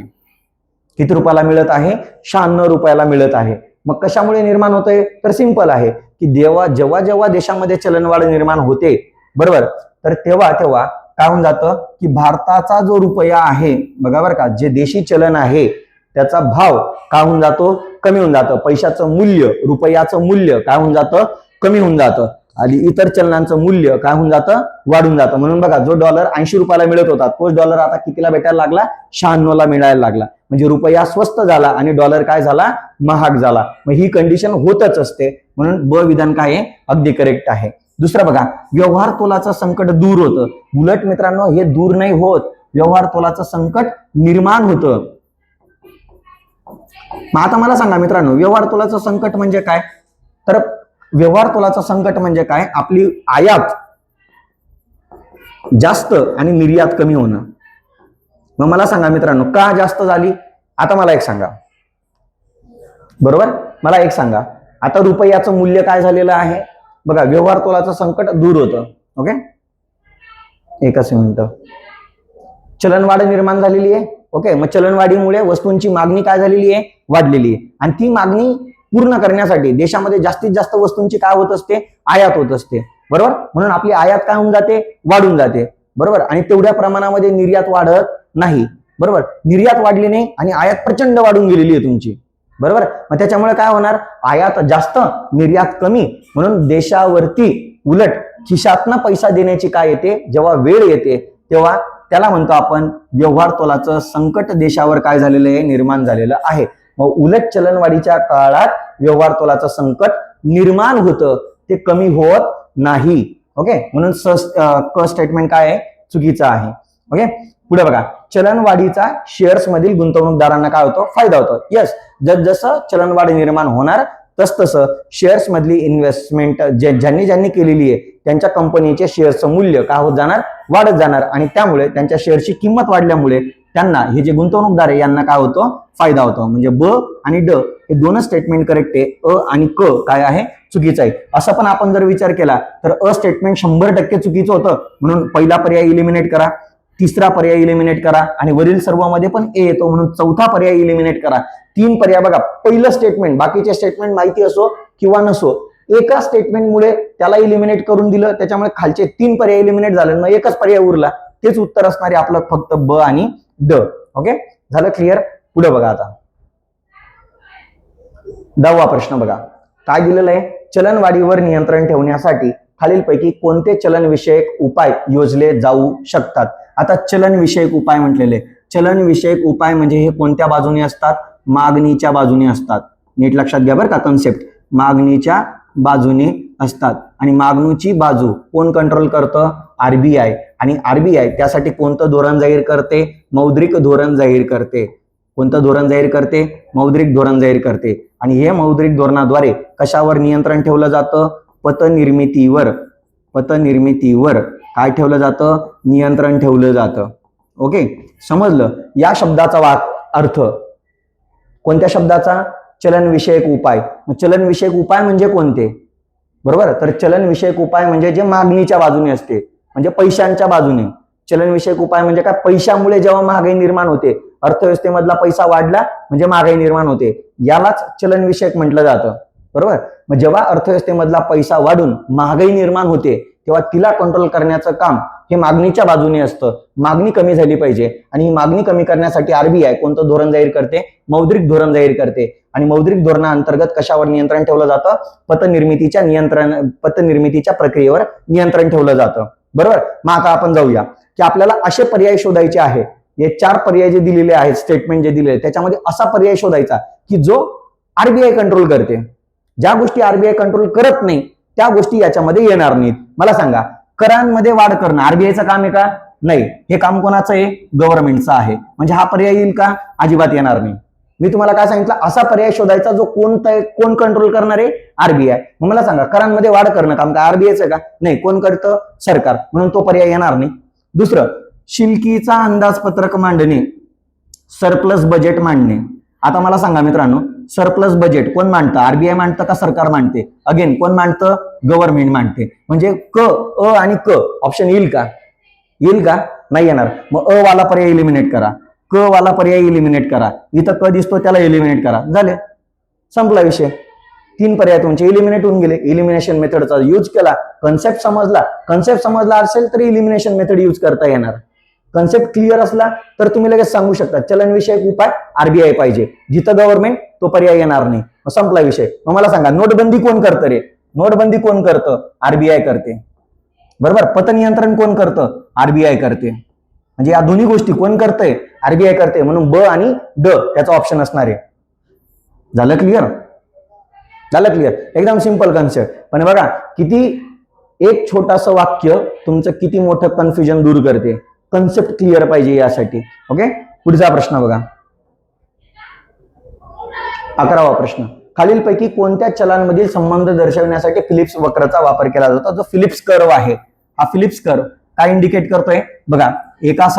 किती रुपयाला मिळत आहे, 96 रुपयाला मिळत आहे. मग कशामुळे निर्माण होतंय, तर सिंपल आहे की जेव्हा जेव्हा देशामध्ये चलनवाढ निर्माण होते, बरोबर, तर तेव्हा काय होऊन जातं की भारताचा जो रुपया आहे, बघा बरं का, जे देशी चलन आहे त्याचा भाव काय होऊन जातो, कमी होऊन जातं. पैशाचं मूल्य, रुपयाचं मूल्य काय होऊन जातं, कमी होऊन जातं, आणि इतर चलनांचं मूल्य काय होऊन जातं, वाढून जातं. म्हणून बघा, जो डॉलर 80 रुपयाला मिळत होता तोच डॉलर आता कितीला भेटायला लागला, 96 ला मिळायला लागला. म्हणजे रुपया स्वस्त झाला आणि डॉलर काय झाला, महाग झाला. मग ही कंडिशन होतच असते. म्हणून ब विधान काय आहे, अगदी करेक्ट आहे. दुसरं बघा, व्यवहार तोलाचं संकट दूर होतं. उलट मित्रांनो, हे दूर नाही होत, व्यवहार तोलाचं संकट निर्माण होतं. मग आता मला सांगा मित्रांनो, व्यवहार तोलाचं संकट म्हणजे काय, तर व्यवहार तोलाचं संकट म्हणजे काय, आपली आयात जास्त आणि निर्यात कमी होणं. मग मला सांगा मित्रांनो, का जास्त झाली, आता मला एक सांगा. बरोबर, मला एक सांगा, आता रुपयाचं मूल्य काय झालेलं आहे, बघा, व्यवहार तोलाचं संकट दूर होतं. ओके, एकच मिनिट, चलनवाढ निर्माण झालेली आहे. ओके, मग चलनवाढीमुळे वस्तूंची मागणी काय झालेली आहे, वाढलेली आहे. आणि ती मागणी पूर्ण करण्यासाठी देशामध्ये जास्तीत जास्त वस्तूंची काय होत असते, आयात होत असते. बरोबर, म्हणून आपली आयात काय होऊन जाते, वाढून जाते. बरोबर, आणि तेवढ्या प्रमाणामध्ये निर्यात वाढत नाही. बरोबर, निर्यात वाढली नाही आणि आयात प्रचंड वाढून गेलेली आहे तुमची. बरोबर, मग त्याच्यामुळे काय होणार, आयात जास्त, निर्यात कमी. म्हणून देशावरती उलट खिशातनं पैसा देण्याची काय येते, जेव्हा वेळ येते तेव्हा त्याला म्हणतो आपण व्यवहार तोलाचं संकट देशावर काय झालेलं आहे, निर्माण झालेलं आहे. मग उलट चलनवाढीच्या काळात व्यवहार तोलाचं संकट निर्माण होतं, ते कमी होत नाही. ओके, म्हणून क स्टेटमेंट काय आहे, चुकीचं आहे. ओके, पुढे बघा, चलनवाढीचा शेअर्स मधील गुंतवणूकदारांना काय होतो, फायदा होतो. यस, जसं चलनवाढ निर्माण होणार तसं शेअर्स मधली इन्व्हेस्टमेंट ज्यांनी केलेली आहे त्यांच्या कंपनीचे शेअर्सचं मूल्य काय होत जाणार, वाढत जाणार. आणि त्यामुळे त्यांच्या शेअरची किंमत वाढल्यामुळे त्यांना, हे जे गुंतवणूकदार आहे यांना काय होतो, फायदा होतो. म्हणजे ब आणि ड हे दोनच स्टेटमेंट करेक्ट आहे. अ आणि क काय आहे, चुकीचं आहे. असं पण आपण जर विचार केला तर अ स्टेटमेंट 100% चुकीचं होतं, म्हणून पहिला पर्याय इलिमिनेट करा, तिसरा पर्याय इलिमिनेट करा, आणि वरील सर्वमध्ये पण ए येतो म्हणून चौथा पर्याय इलिमिनेट करा. 3 पर्याय बघा. पहिलं स्टेटमेंट, बाकीचे स्टेटमेंट माहिती असो किंवा नसो, एका स्टेटमेंटमुळे त्याला इलिमिनेट करून दिलं, त्याच्यामुळे खालचे 3 पर्याय इलिमिनेट झाले, मग एकच पर्याय उरला, तेच उत्तर असणार आहे आपलं फक्त ब आणि ड. ओके, झालं क्लिअर. पुढे बघा आता 10वा प्रश्न बघा काय दिलेलं आहे. चलनवाढीवर नियंत्रण ठेवण्यासाठी खालीलपैकी कोणते चलनविषयक उपाय योजले जाऊ शकतात. आता चलनविषयक उपाय म्हटलेले, चलनविषयक उपाय म्हणजे हे कोणत्या बाजूने असतात, मागणीच्या बाजूने असतात. नीट लक्षात घ्या बरं का कन्सेप्ट, मागणीच्या बाजूने असतात. आणि मागणीची बाजू कोण कंट्रोल करतं, आरबीआय. आणि आरबीआय त्यासाठी कोणतं धोरण जाहीर करते, मौद्रिक धोरण जाहीर करते. कोणतं धोरण जाहीर करते, मौद्रिक धोरण जाहीर करते. आणि हे मौद्रिक धोरणाद्वारे कशावर नियंत्रण ठेवलं जातं, पतनिर्मितीवर. पतनिर्मितीवर काय ठेवलं जातं, नियंत्रण ठेवलं जातं. ओके, समजलं. या शब्दाचा अर्थ कोणत्या शब्दाचा, चलनविषयक उपाय. चलनविषयक उपाय म्हणजे कोणते, बरोबर. तर चलनविषयक उपाय म्हणजे जे मागणीच्या बाजूने असते, म्हणजे पैशांच्या बाजूने. चलनविषयक उपाय म्हणजे काय, पैशामुळे जेव्हा महागाई निर्माण होते, अर्थव्यवस्थेमधला पैसा वाढला म्हणजे महागाई निर्माण होते, यालाच चलनविषयक म्हटलं जातं, बरोबर. मग जेव्हा अर्थव्यवस्थेमधला पैसा वाढून महागाई निर्माण होते तेव्हा तिला कंट्रोल करण्याचं काम हे मागणीच्या बाजूने असतं. मागणी कमी झाली पाहिजे, आणि ही मागणी कमी करण्यासाठी आरबीआय कोणतं धोरण जाहीर करते, मौद्रिक धोरण जाहीर करते. आणि मौद्रिक धोरणाअंतर्गत कशावर नियंत्रण ठेवलं जातं, पतनिर्मितीच्या प्रक्रियेवर नियंत्रण ठेवलं जातं, बरोबर. मग आता आपण जाऊया की आपल्याला असे पर्याय शोधायचे आहे. हे 4 पर्याय जे दिलेले आहेत, स्टेटमेंट जे दिलेले, त्याच्यामध्ये असा पर्याय शोधायचा की जो आरबीआय कंट्रोल करते. ज्या गोष्टी आरबीआय कंट्रोल करत नाही त्या गोष्टी याच्यामध्ये येणार नाहीत. मला सांगा, करांमध्ये वाढ करणं आरबीआयचं काम आहे का, नाही. हे काम कोणाचं आहे, गव्हर्नमेंटचं आहे. म्हणजे हा पर्याय येईल का, अजिबात येणार नाही. मी तुम्हाला काय सांगितलं, असा पर्याय शोधायचा जो कोण कंट्रोल करणार आहे, आरबीआय. मग मला सांगा, करांमध्ये वाढ करणं काम काय आरबीआयचं का, नाही. कोण करतं, सरकार, म्हणून तो पर्याय येणार नाही. दुसरं, शिल्लकीचा अंदाजपत्रक मांडणे, सरप्लस बजेट मांडणे. आता मला सांगा मित्रांनो, सरप्लस बजेट कोण मांडतं, आरबीआय मांडतं का सरकार मांडते, अगेन कोण मांडतं, गव्हर्नमेंट मांडते. म्हणजे अ आणि क ऑप्शन येईल का, येईल का, नाही येणार. मग अ वाला पर्याय इलिमिनेट करा, क वाला पर्याय इलिमिनेट करा, इथं क दिसतो त्याला इलिमिनेट करा, झाले, संपला विषय. 3 पर्याय तुमचे इलिमिनेट होऊन गेले. इलिमिनेशन मेथडचा यूज केला, कन्सेप्ट समजला असेल तर इलिमिनेशन मेथड यूज करता येणार. कन्सेप्ट क्लिअर असला तर तुम्ही लगेच सांगू शकता चलनविषयक उपाय आरबीआय पाहिजे, जिथं गव्हर्नमेंट तो पर्याय येणार नाही. मग संपला विषय. मग मला सांगा, नोटबंदी कोण करतं रे, नोटबंदी कोण करतं, आरबीआय करते, बरोबर. पतनियंत्रण कोण करतं, आरबीआय करते. म्हणजे या दोन्ही गोष्टी कोण करतंय, आरबीआय करते, म्हणून ब आणि ड त्याचा ऑप्शन असणार आहे. झालं क्लिअर, झालं क्लिअर. एकदम सिंपल कन्सेप्ट. पण बघा किती एक छोटासा वाक्य तुमचं किती मोठं कन्फ्युजन दूर करते. कन्सेप्ट क्लिअर पाहिजे यासाठी. ओके, पुढचा प्रश्न बघा 11वा प्रश्न. खालीलपैकी कोणत्या चलांमधील संबंध दर्शवण्यासाठी फिलिप्स वक्रचा वापर केला जातो. जो फिलिप्स कर्व आहे, हा फिलिप्स कर्व काय इंडिकेट करतोय बघा. एका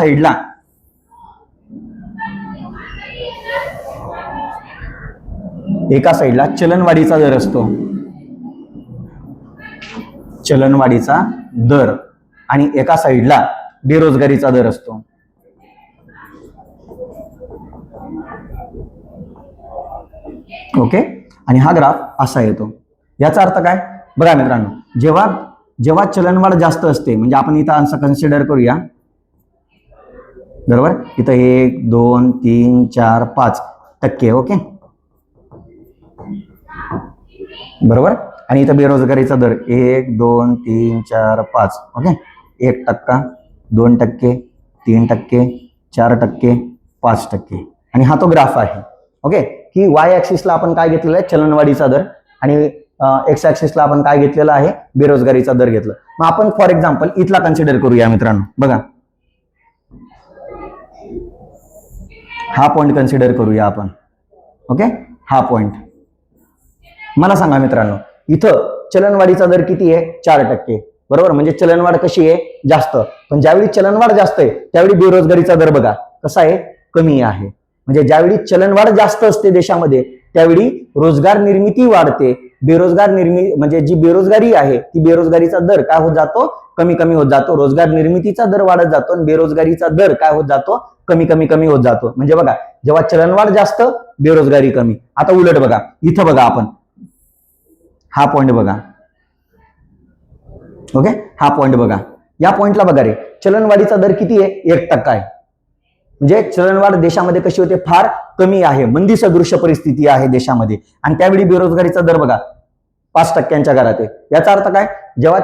साईडला चलनवाढीचा दर असतो, चलनवाढीचा दर, आणि एका साईडला बेरोजगारीचा दर असतो. ओके, आणि हा ग्राफ असा येतो. याचा अर्थ काय बघा मित्रांनो, जेव्हा चलनवाढ जास्त असते, म्हणजे आपण इथं असं कन्सिडर करूया, बरोबर. इथं 1 2 3 4 5%. ओके, बरोबर. आणि इथं बेरोजगारीचा दर 1 2 3 4 5. ओके, 1%, 2%, 3%, 4%, 5%. आणि हा तो ग्राफ आहे. ओके, की वाय ऍक्सिसला आपण काय घेतलेलं आहे, चलनवाढीचा दर, आणि एक्स ऍक्सिसला आपण काय घेतलेला आहे, बेरोजगारीचा दर घेतला. मग आपण फॉर एक्झाम्पल इथला कन्सिडर करूया मित्रांनो. बघा, हा पॉइंट कन्सिडर करूया आपण. ओके, हा पॉइंट. मला सांगा मित्रांनो, इथं चलनवाढीचा दर किती आहे, 4%, बरोबर. म्हणजे चलनवाढ कशी आहे, जास्त. पण ज्यावेळी चलनवाढ जास्त आहे त्यावेळी बेरोजगारीचा दर बघा कसा आहे, कमी आहे. म्हणजे ज्यावेळी चलनवाढ जास्त असते देशामध्ये त्यावेळी रोजगार निर्मिती वाढते, बेरोजगार निर्मिती म्हणजे जी बेरोजगारी आहे ती बेरोजगारीचा दर काय होत जातो, कमी कमी होत जातो. रोजगार निर्मितीचा दर वाढत जातो आणि बेरोजगारीचा दर काय होत जातो, कमी कमी कमी होत जातो. म्हणजे बघा, जेव्हा चलनवाढ जास्त, बेरोजगारी कमी. आता उलट बघा, इथं बघा आपण हा पॉइंट बघा, ओके, हा पॉइंट बघा, या पॉइंटला बघा रे, चलनवाढीचा दर किती आहे, 1% आहे. म्हणजे चलनवाढ देशामध्ये कशी होते, फार कमी आहे, मंदी सदृश्य परिस्थिती आहे देशामध्ये. आणि त्यावेळी बेरोजगारीचा दर बघा 5%च्या घरात आहे. याचा अर्थ काय, जेव्हा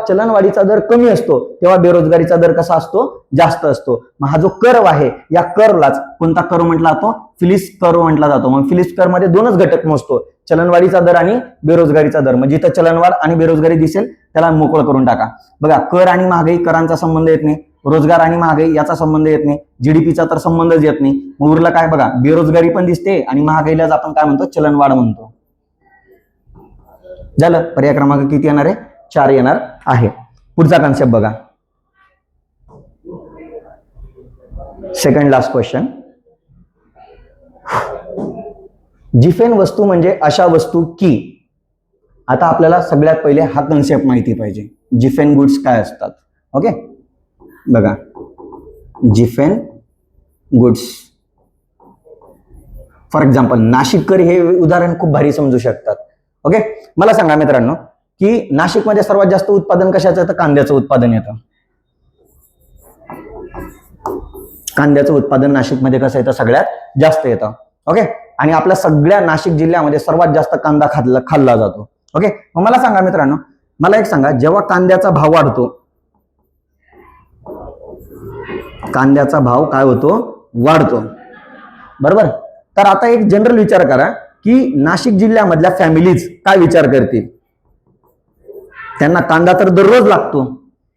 चलनवाढीचा दर कमी असतो तेव्हा बेरोजगारीचा दर कसा असतो, जास्त असतो. मग हा जो कर्व आहे, या कर्वलाच कोणता कर्व म्हटला जातो, फिलिस कर्व म्हटला जातो. मग फिलिस कर्व मध्ये दोनच घटक मोजतो, चलनवाढीचा दर आणि बेरोजगारीचा दर. म्हणजे इथं चलनवाढ आणि बेरोजगारी दिसेल त्याला मोकळं करून टाका. बघा, कर आणि महागाई, करांचा संबंध येत नाही, रोजगार आणि महागाई याचा संबंध येत नाही, जीडीपीचा तर संबंधच येत नाही. मग उरला काय बघा, बेरोजगारी पण दिसते आणि महागाईलाच आपण काय म्हणतो, चलनवाढ म्हणतो. झालं, पर्याय क्रमांक किती येणार आहे, 4 येणार आहे. पुढचा कन्सेप्ट बघा, सेकंड लास्ट क्वेश्चन. जिफेन वस्तू म्हणजे अशा वस्तू की, आता आपल्याला सगळ्यात पहिले हा कन्सेप्ट माहिती पाहिजे, जिफेन गुड्स काय असतात. ओके, बघा, जिफेन गुड्स, फॉर एक्झाम्पल नाशिककर हे उदाहरण खूप भारी समजू शकतात. ओके, मला सांगा मित्रांनो की नाशिकमध्ये सर्वात जास्त उत्पादन कशाचं येतं, कांद्याचं उत्पादन येतं. कांद्याचं उत्पादन नाशिकमध्ये कसं येतं, सगळ्यात जास्त येतं. ओके, आणि आपल्या सगळ्या नाशिक जिल्ह्यामध्ये सर्वात जास्त कांदा खाल्ला जातो. ओके, मग मला सांगा मित्रांनो, मला एक सांगा, जेव्हा कांद्याचा भाव वाढतो, कांद्याचा भाव काय होतो, वाढतो, बरोबर. तर आता एक जनरल विचार करा की नाशिक जिल्ह्यामधल्या फॅमिलीज काय विचार करतील. त्यांना कांदा तर दररोज लागतो,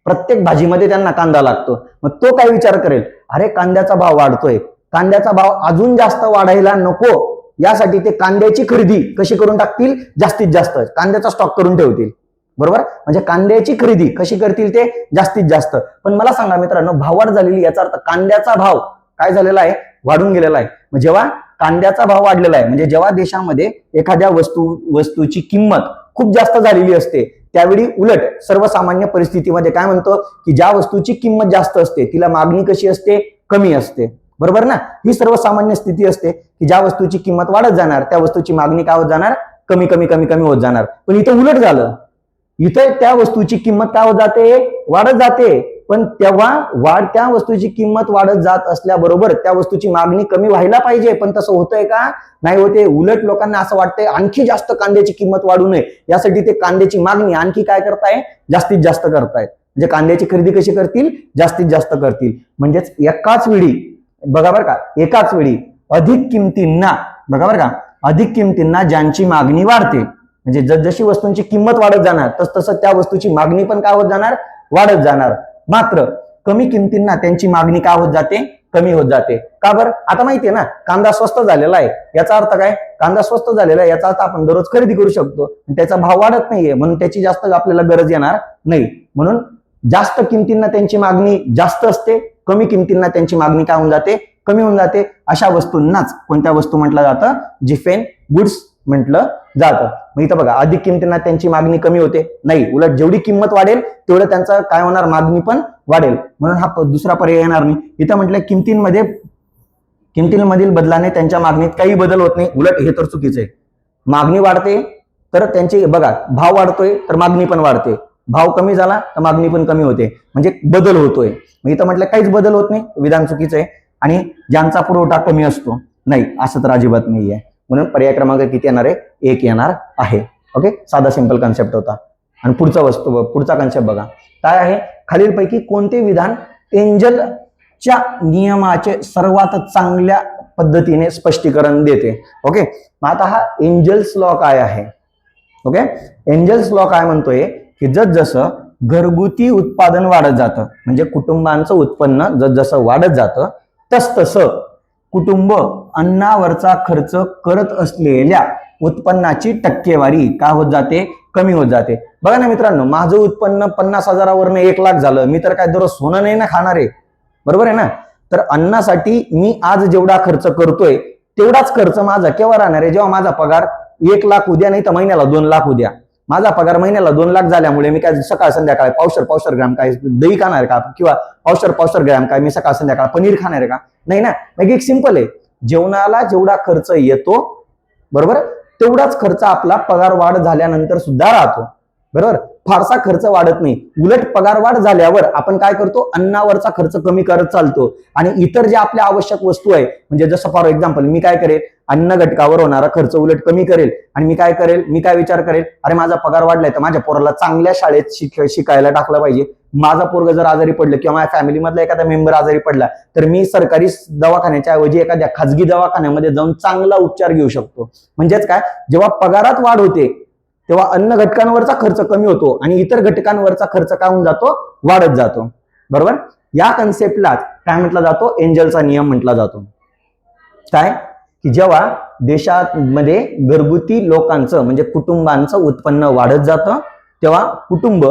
प्रत्येक भाजीमध्ये त्यांना कांदा लागतो. मग तो काय विचार करेल, अरे कांद्याचा भाव वाढतोय, कांद्याचा भाव अजून जास्त वाढायला नको, यासाठी ते कांद्याची खरेदी कशी करून टाकतील, जास्तीत जास्त कांद्याचा स्टॉक करून ठेवतील. बरोबर, म्हणजे कांद्याची खरेदी कशी करतील ते, जास्तीत जास्त. पण मला सांगा मित्रांनो, भाववाढ झालेली, याचा अर्थ कांद्याचा भाव काय झालेला आहे, वाढून गेलेला आहे. मग जेव्हा कांद्याचा भाव वाढलेला आहे, म्हणजे जेव्हा देशामध्ये एखाद्या वस्तूची किंमत खूप जास्त झालेली असते, त्यावेळी उलट सर्वसामान्य परिस्थितीमध्ये काय म्हणतो की ज्या वस्तूची किंमत जास्त असते तिला मागणी कशी असते, कमी असते. बरोबर ना, ही सर्वसामान्य स्थिती असते की ज्या वस्तूची किंमत वाढत जाणार त्या वस्तूची मागणी काय होत जाणार, कमी कमी कमी कमी होत जाणार. पण इथं उलट झालं, इथं त्या वस्तूची किंमत काय होत जाते, वाढत जाते. पण तेव्हा त्या वस्तूची किंमत वाढत जात असल्याबरोबर त्या वस्तूची मागणी कमी व्हायला पाहिजे, पण तसं होतंय का, नाही होते. उलट लोकांना असं वाटतंय आणखी जास्त कांद्याची किंमत वाढू नये, यासाठी ते कांद्याची मागणी आणखी काय करताय, जास्तीत जास्त करतायत. म्हणजे कांद्याची खरेदी कशी करतील, जास्तीत जास्त करतील. म्हणजेच एकाच वेळी बघा बरं का, एकाच वेळी अधिक किमतींना, बघा बरं का, अधिक किमतींना ज्यांची मागणी वाढते, म्हणजे जसजशी वस्तूंची किंमत वाढत जाणार तसं त्या वस्तूची मागणी पण काय होत जाणार, वाढत जाणार. मात्र कमी किमतींना त्यांची मागणी काय होत जाते, कमी होत जाते. का बरं, आता माहितीये ना, कांदा स्वस्त झालेला आहे, याचा अर्थ काय, कांदा स्वस्त झालेला आहे याचा अर्थ आपण दररोज खरेदी करू शकतो, त्याचा भाव वाढत नाहीये म्हणून त्याची जास्त आपल्याला गरज येणार नाही. म्हणून जास्त किमतींना त्यांची मागणी जास्त असते, कमी किमतींना त्यांची मागणी काय होऊन जाते, कमी होऊन जाते. अशा वस्तूंनाच कोणत्या वस्तू म्हटलं जातं, जिफेन गुड्स म्हटलं जातं. मग इथं बघा, अधिक किमतींना त्यांची मागणी कमी होते, नाही, उलट जेवढी किंमत वाढेल तेवढं त्यांचं काय होणार, मागणी पण वाढेल. म्हणून हा दुसरा पर्याय येणार नाही. इथं म्हटलं किमतींमधील बदलाने त्यांच्या मागणीत काही बदल होत नाही, उलट हे तर चुकीचं आहे. मागणी वाढते तर त्यांची, बघा, भाव वाढतोय तर मागणी पण वाढते, भाव कमी झाला तर मागणी पण कमी होते, म्हणजे बदल होतोय. मग इथं म्हटलं काहीच बदल होत नाही, विधान चुकीचं आहे. आणि ज्यांचा पुरवठा कमी असतो, नाही, असं तर अजिबात नाहीये. म्हणून पर्याय क्रमांक किती येणार आहे, 1 येणार आहे. ओके, साधा सिंपल कन्सेप्ट होता. आणि पुढचा कन्सेप्ट बघा काय आहे, खालीलपैकी कोणते विधान एंजलच्या नियमाचे सर्वात चांगल्या पद्धतीने स्पष्टीकरण देते. ओके, मग आता हा एंजल्स लॉ काय आहे. ओके, एंजल्स लॉ काय म्हणतोय की जसं घरगुती उत्पादन वाढत जातं, म्हणजे कुटुंबांचं उत्पन्न जसं वाढत जातं तसं कुटुंब अन्नावरचा खर्च करत असलेल्या उत्पन्नाची टक्केवारी काय होत जाते, कमी होत जाते. बघा ना मित्रांनो, माझं उत्पन्न 50,000वरनं 1,00,000 झालं, मी तर काय दररोज सोनं नाही ना खाणार आहे, बरोबर आहे ना. तर अन्नासाठी मी आज जेवढा खर्च करतोय तेवढाच खर्च माझा केव्हा राहणार आहे, जेव्हा माझा पगार 1 लाख उद्या, नाही तर महिन्याला 2 लाख उद्या. माझा पगार महिन्याला 2 लाख झाल्यामुळे मी काय सकाळ संध्याकाळ पावशर ग्राम काय दही खाणार का, किंवा पावशर ग्राम काय मी सकाळ संध्याकाळ पनीर खाणार आहे का? नाही ना. मग एक सिंपल आहे, जेवणाला जेवढा खर्च येतो बरोबर, तेवढाच खर्च आपला पगार वाढ झाल्यानंतर सुद्धा राहतो. बरोबर, फारसा खर्च वाढत नाही. उलट पगार वाढ झाल्यावर आपण काय करतो, अन्नावरचा खर्च कमी करत चालतो आणि इतर जे आपल्या आवश्यक वस्तू आहे, म्हणजे जसं फॉर एक्झाम्पल मी काय करेल, अन्न घटकावर होणारा खर्च उलट कमी करेल. आणि मी काय करेल, मी काय विचार करेल, अरे माझा पगार वाढलाय तर माझ्या पोराला चांगल्या शाळेत शिकायला टाकलं पाहिजे. माझा पोरग जर आजारी पडलं किंवा माझ्या फॅमिलीमधला एखादा मेंबर आजारी पडला तर मी सरकारी दवाखान्याच्या ऐवजी एखाद्या खाजगी दवाखान्यामध्ये जाऊन चांगला उपचार घेऊ शकतो. म्हणजेच काय, जेव्हा पगारात वाढ होते तेव्हा अन्न घटकांवरचा खर्च कमी होतो आणि इतर घटकांवरचा खर्च काय होऊन जातो, वाढत जातो. बरोबर, या कन्सेप्टला काय म्हटला जातो, एंजलचा नियम म्हटला जातो. काय की जेव्हा देशामध्ये घरगुती लोकांचं म्हणजे कुटुंबांचं उत्पन्न वाढत जातं तेव्हा कुटुंब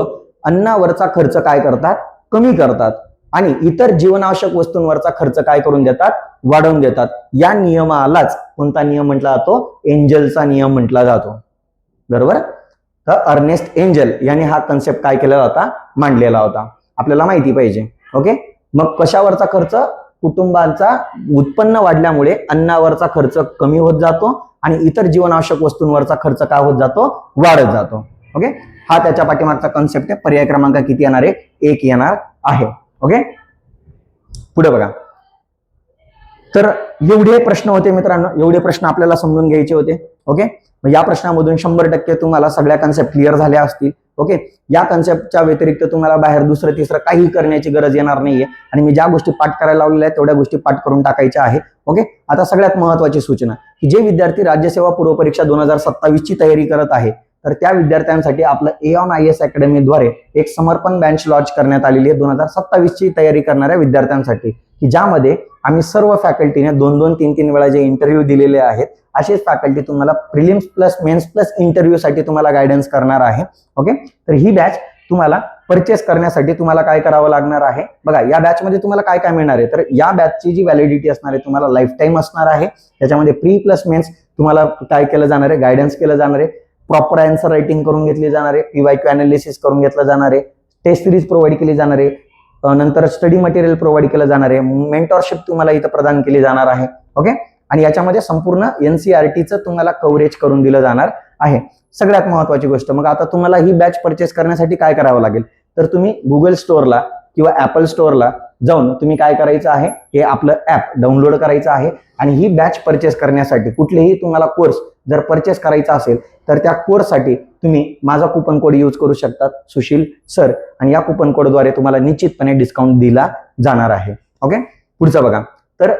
अन्नावरचा खर्च काय करतात, कमी करतात आणि इतर जीवनावश्यक वस्तूंवरचा खर्च काय करून देतात, वाढवून देतात. या नियमालाच कोणता नियम म्हटला जातो, एंजलचा नियम म्हटला जातो. बरोबर, तर अर्नेस्ट एंजल यांनी हा कन्सेप्ट काय केलेला होता, मांडलेला होता. आपल्याला माहिती पाहिजे. ओके, मग कशावरचा खर्च, कुटुंबांचा उत्पन्न वाढल्यामुळे अन्नावरचा खर्च कमी होत जातो आणि इतर जीवनावश्यक वस्तूंवरचा खर्च काय होत जातो, वाढत जातो. ओके, हा त्याच्या पाठीमागचा कन्सेप्ट आहे. पर्याय क्रमांक किती येणार आहे, 1 येणार आहे. ओके, पुढे बघा. तर एवढे प्रश्न होते मित्रांनो, एवढे प्रश्न आपल्याला समजून घ्यायचे होते. ओके, मग या प्रश्नामधून 100% तुम्हाला सगळ्या कन्सेप्ट क्लिअर झाल्या असतील. ओके, या कन्सेप्टच्या व्यतिरिक्त तुम्हाला बाहेर दुसरं तिसरं काही करण्याची गरज येणार नाहीये आणि मी ज्या गोष्टी पाठ करायला लावलेल्या आहेत तेवढ्या गोष्टी पाठ करून टाकायच्या आहे. ओके, आता सगळ्यात महत्वाची सूचना की जे विद्यार्थी राज्यसेवा पूर्व परीक्षा 2027 ची तयारी करत आहे तर त्या विद्यार्थ्यांसाठी आपलं एऑन IAS अकॅडमीद्वारे एक समर्पण बँच लॉन्च करण्यात आलेली आहे 2027 ची तयारी करणाऱ्या विद्यार्थ्यांसाठी, की ज्यामध्ये आम्ही सर्व फॅकल्टीने 2-2, 3-3 वेळा जे इंटरव्ह्यू दिलेले आहेत असेच फॅकल्टी तुम्हाला prelims plus mains plus interview साठी तुम्हाला गायडन्स करणार आहे. ओके, तर ही बॅच तुम्हाला परचेस करण्यासाठी तुम्हाला काय करावं लागणार आहे बघा. या बॅच मध्ये तुम्हाला काय काय मिळणार आहे, तर या बॅचची जी व्हॅलिडिटी असणार आहे तुम्हाला लाईफ टाईम असणार आहे. त्याच्यामध्ये प्री प्लस मेन्स तुम्हाला काय केलं जाणार आहे, गायडन्स केलं जाणार आहे, प्रॉपर आन्सर रायटिंग करून घेतली जाणार आहे, PYQ अनालिसिस करून घेतलं जाणार आहे, टेस्ट सिरीज प्रोव्हाइड केली जाणार आहे, नंतर स्टडी मटेरियल प्रोव्हाइड केलं जाणार आहे, मेंटॉरशिप तुम्हाला इथं प्रदान केली जाणार आहे. ओके, आणि याच्यामध्ये संपूर्ण NCERTचं तुम्हाला कव्हरेज करून दिलं जाणार आहे. सगळ्यात महत्वाची गोष्ट, मग आता तुम्हाला ही बॅच परचेस करण्यासाठी काय करावं लागेल, तर तुम्ही गुगल स्टोअरला किंवा ऍपल स्टोअरला जाऊन तुम्ही काय करायचं आहे, हे आपलं ऍप डाउनलोड करायचं आहे आणि ही बॅच परचेस करण्यासाठी कुठलेही तुम्हाला कोर्स जर परचेस करायचा असेल तर त्या कोर्ससाठी तुम्ही माझा कुपन कोड यूज करू शकतात, सुशील सर, आणि या कुपन कोडद्वारे तुम्हाला निश्चितपणे डिस्काउंट दिला जाणार आहे. ओके, पुढचं बघा. तर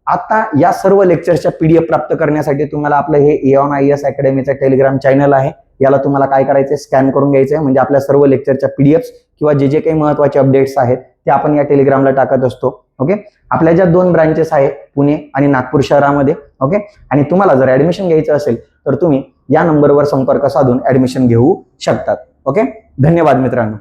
आता या सर्व लेक्चरच्या PDF प्राप्त करण्यासाठी तुम्हाला आपलं हे एऑन IAS अकॅडमीचं टेलिग्राम चॅनल आहे, याला तुम्हाला काय करायचंय, स्कॅन करून घ्यायचंय. म्हणजे आपल्या सर्व लेक्चरच्या PDFs किंवा जे काही महत्वाचे अपडेट्स आहेत ते आपण या टेलिग्रामला टाकत असतो. ओके, आपल्या ज्या 2 ब्रांचेस आहेत पुणे आणि नागपूर शहरामध्ये. ओके, आणि तुम्हाला जर ऍडमिशन घ्यायचं असेल तर तुम्ही या नंबरवर संपर्क साधून ऍडमिशन घेऊ शकतात. ओके, धन्यवाद मित्रांनो.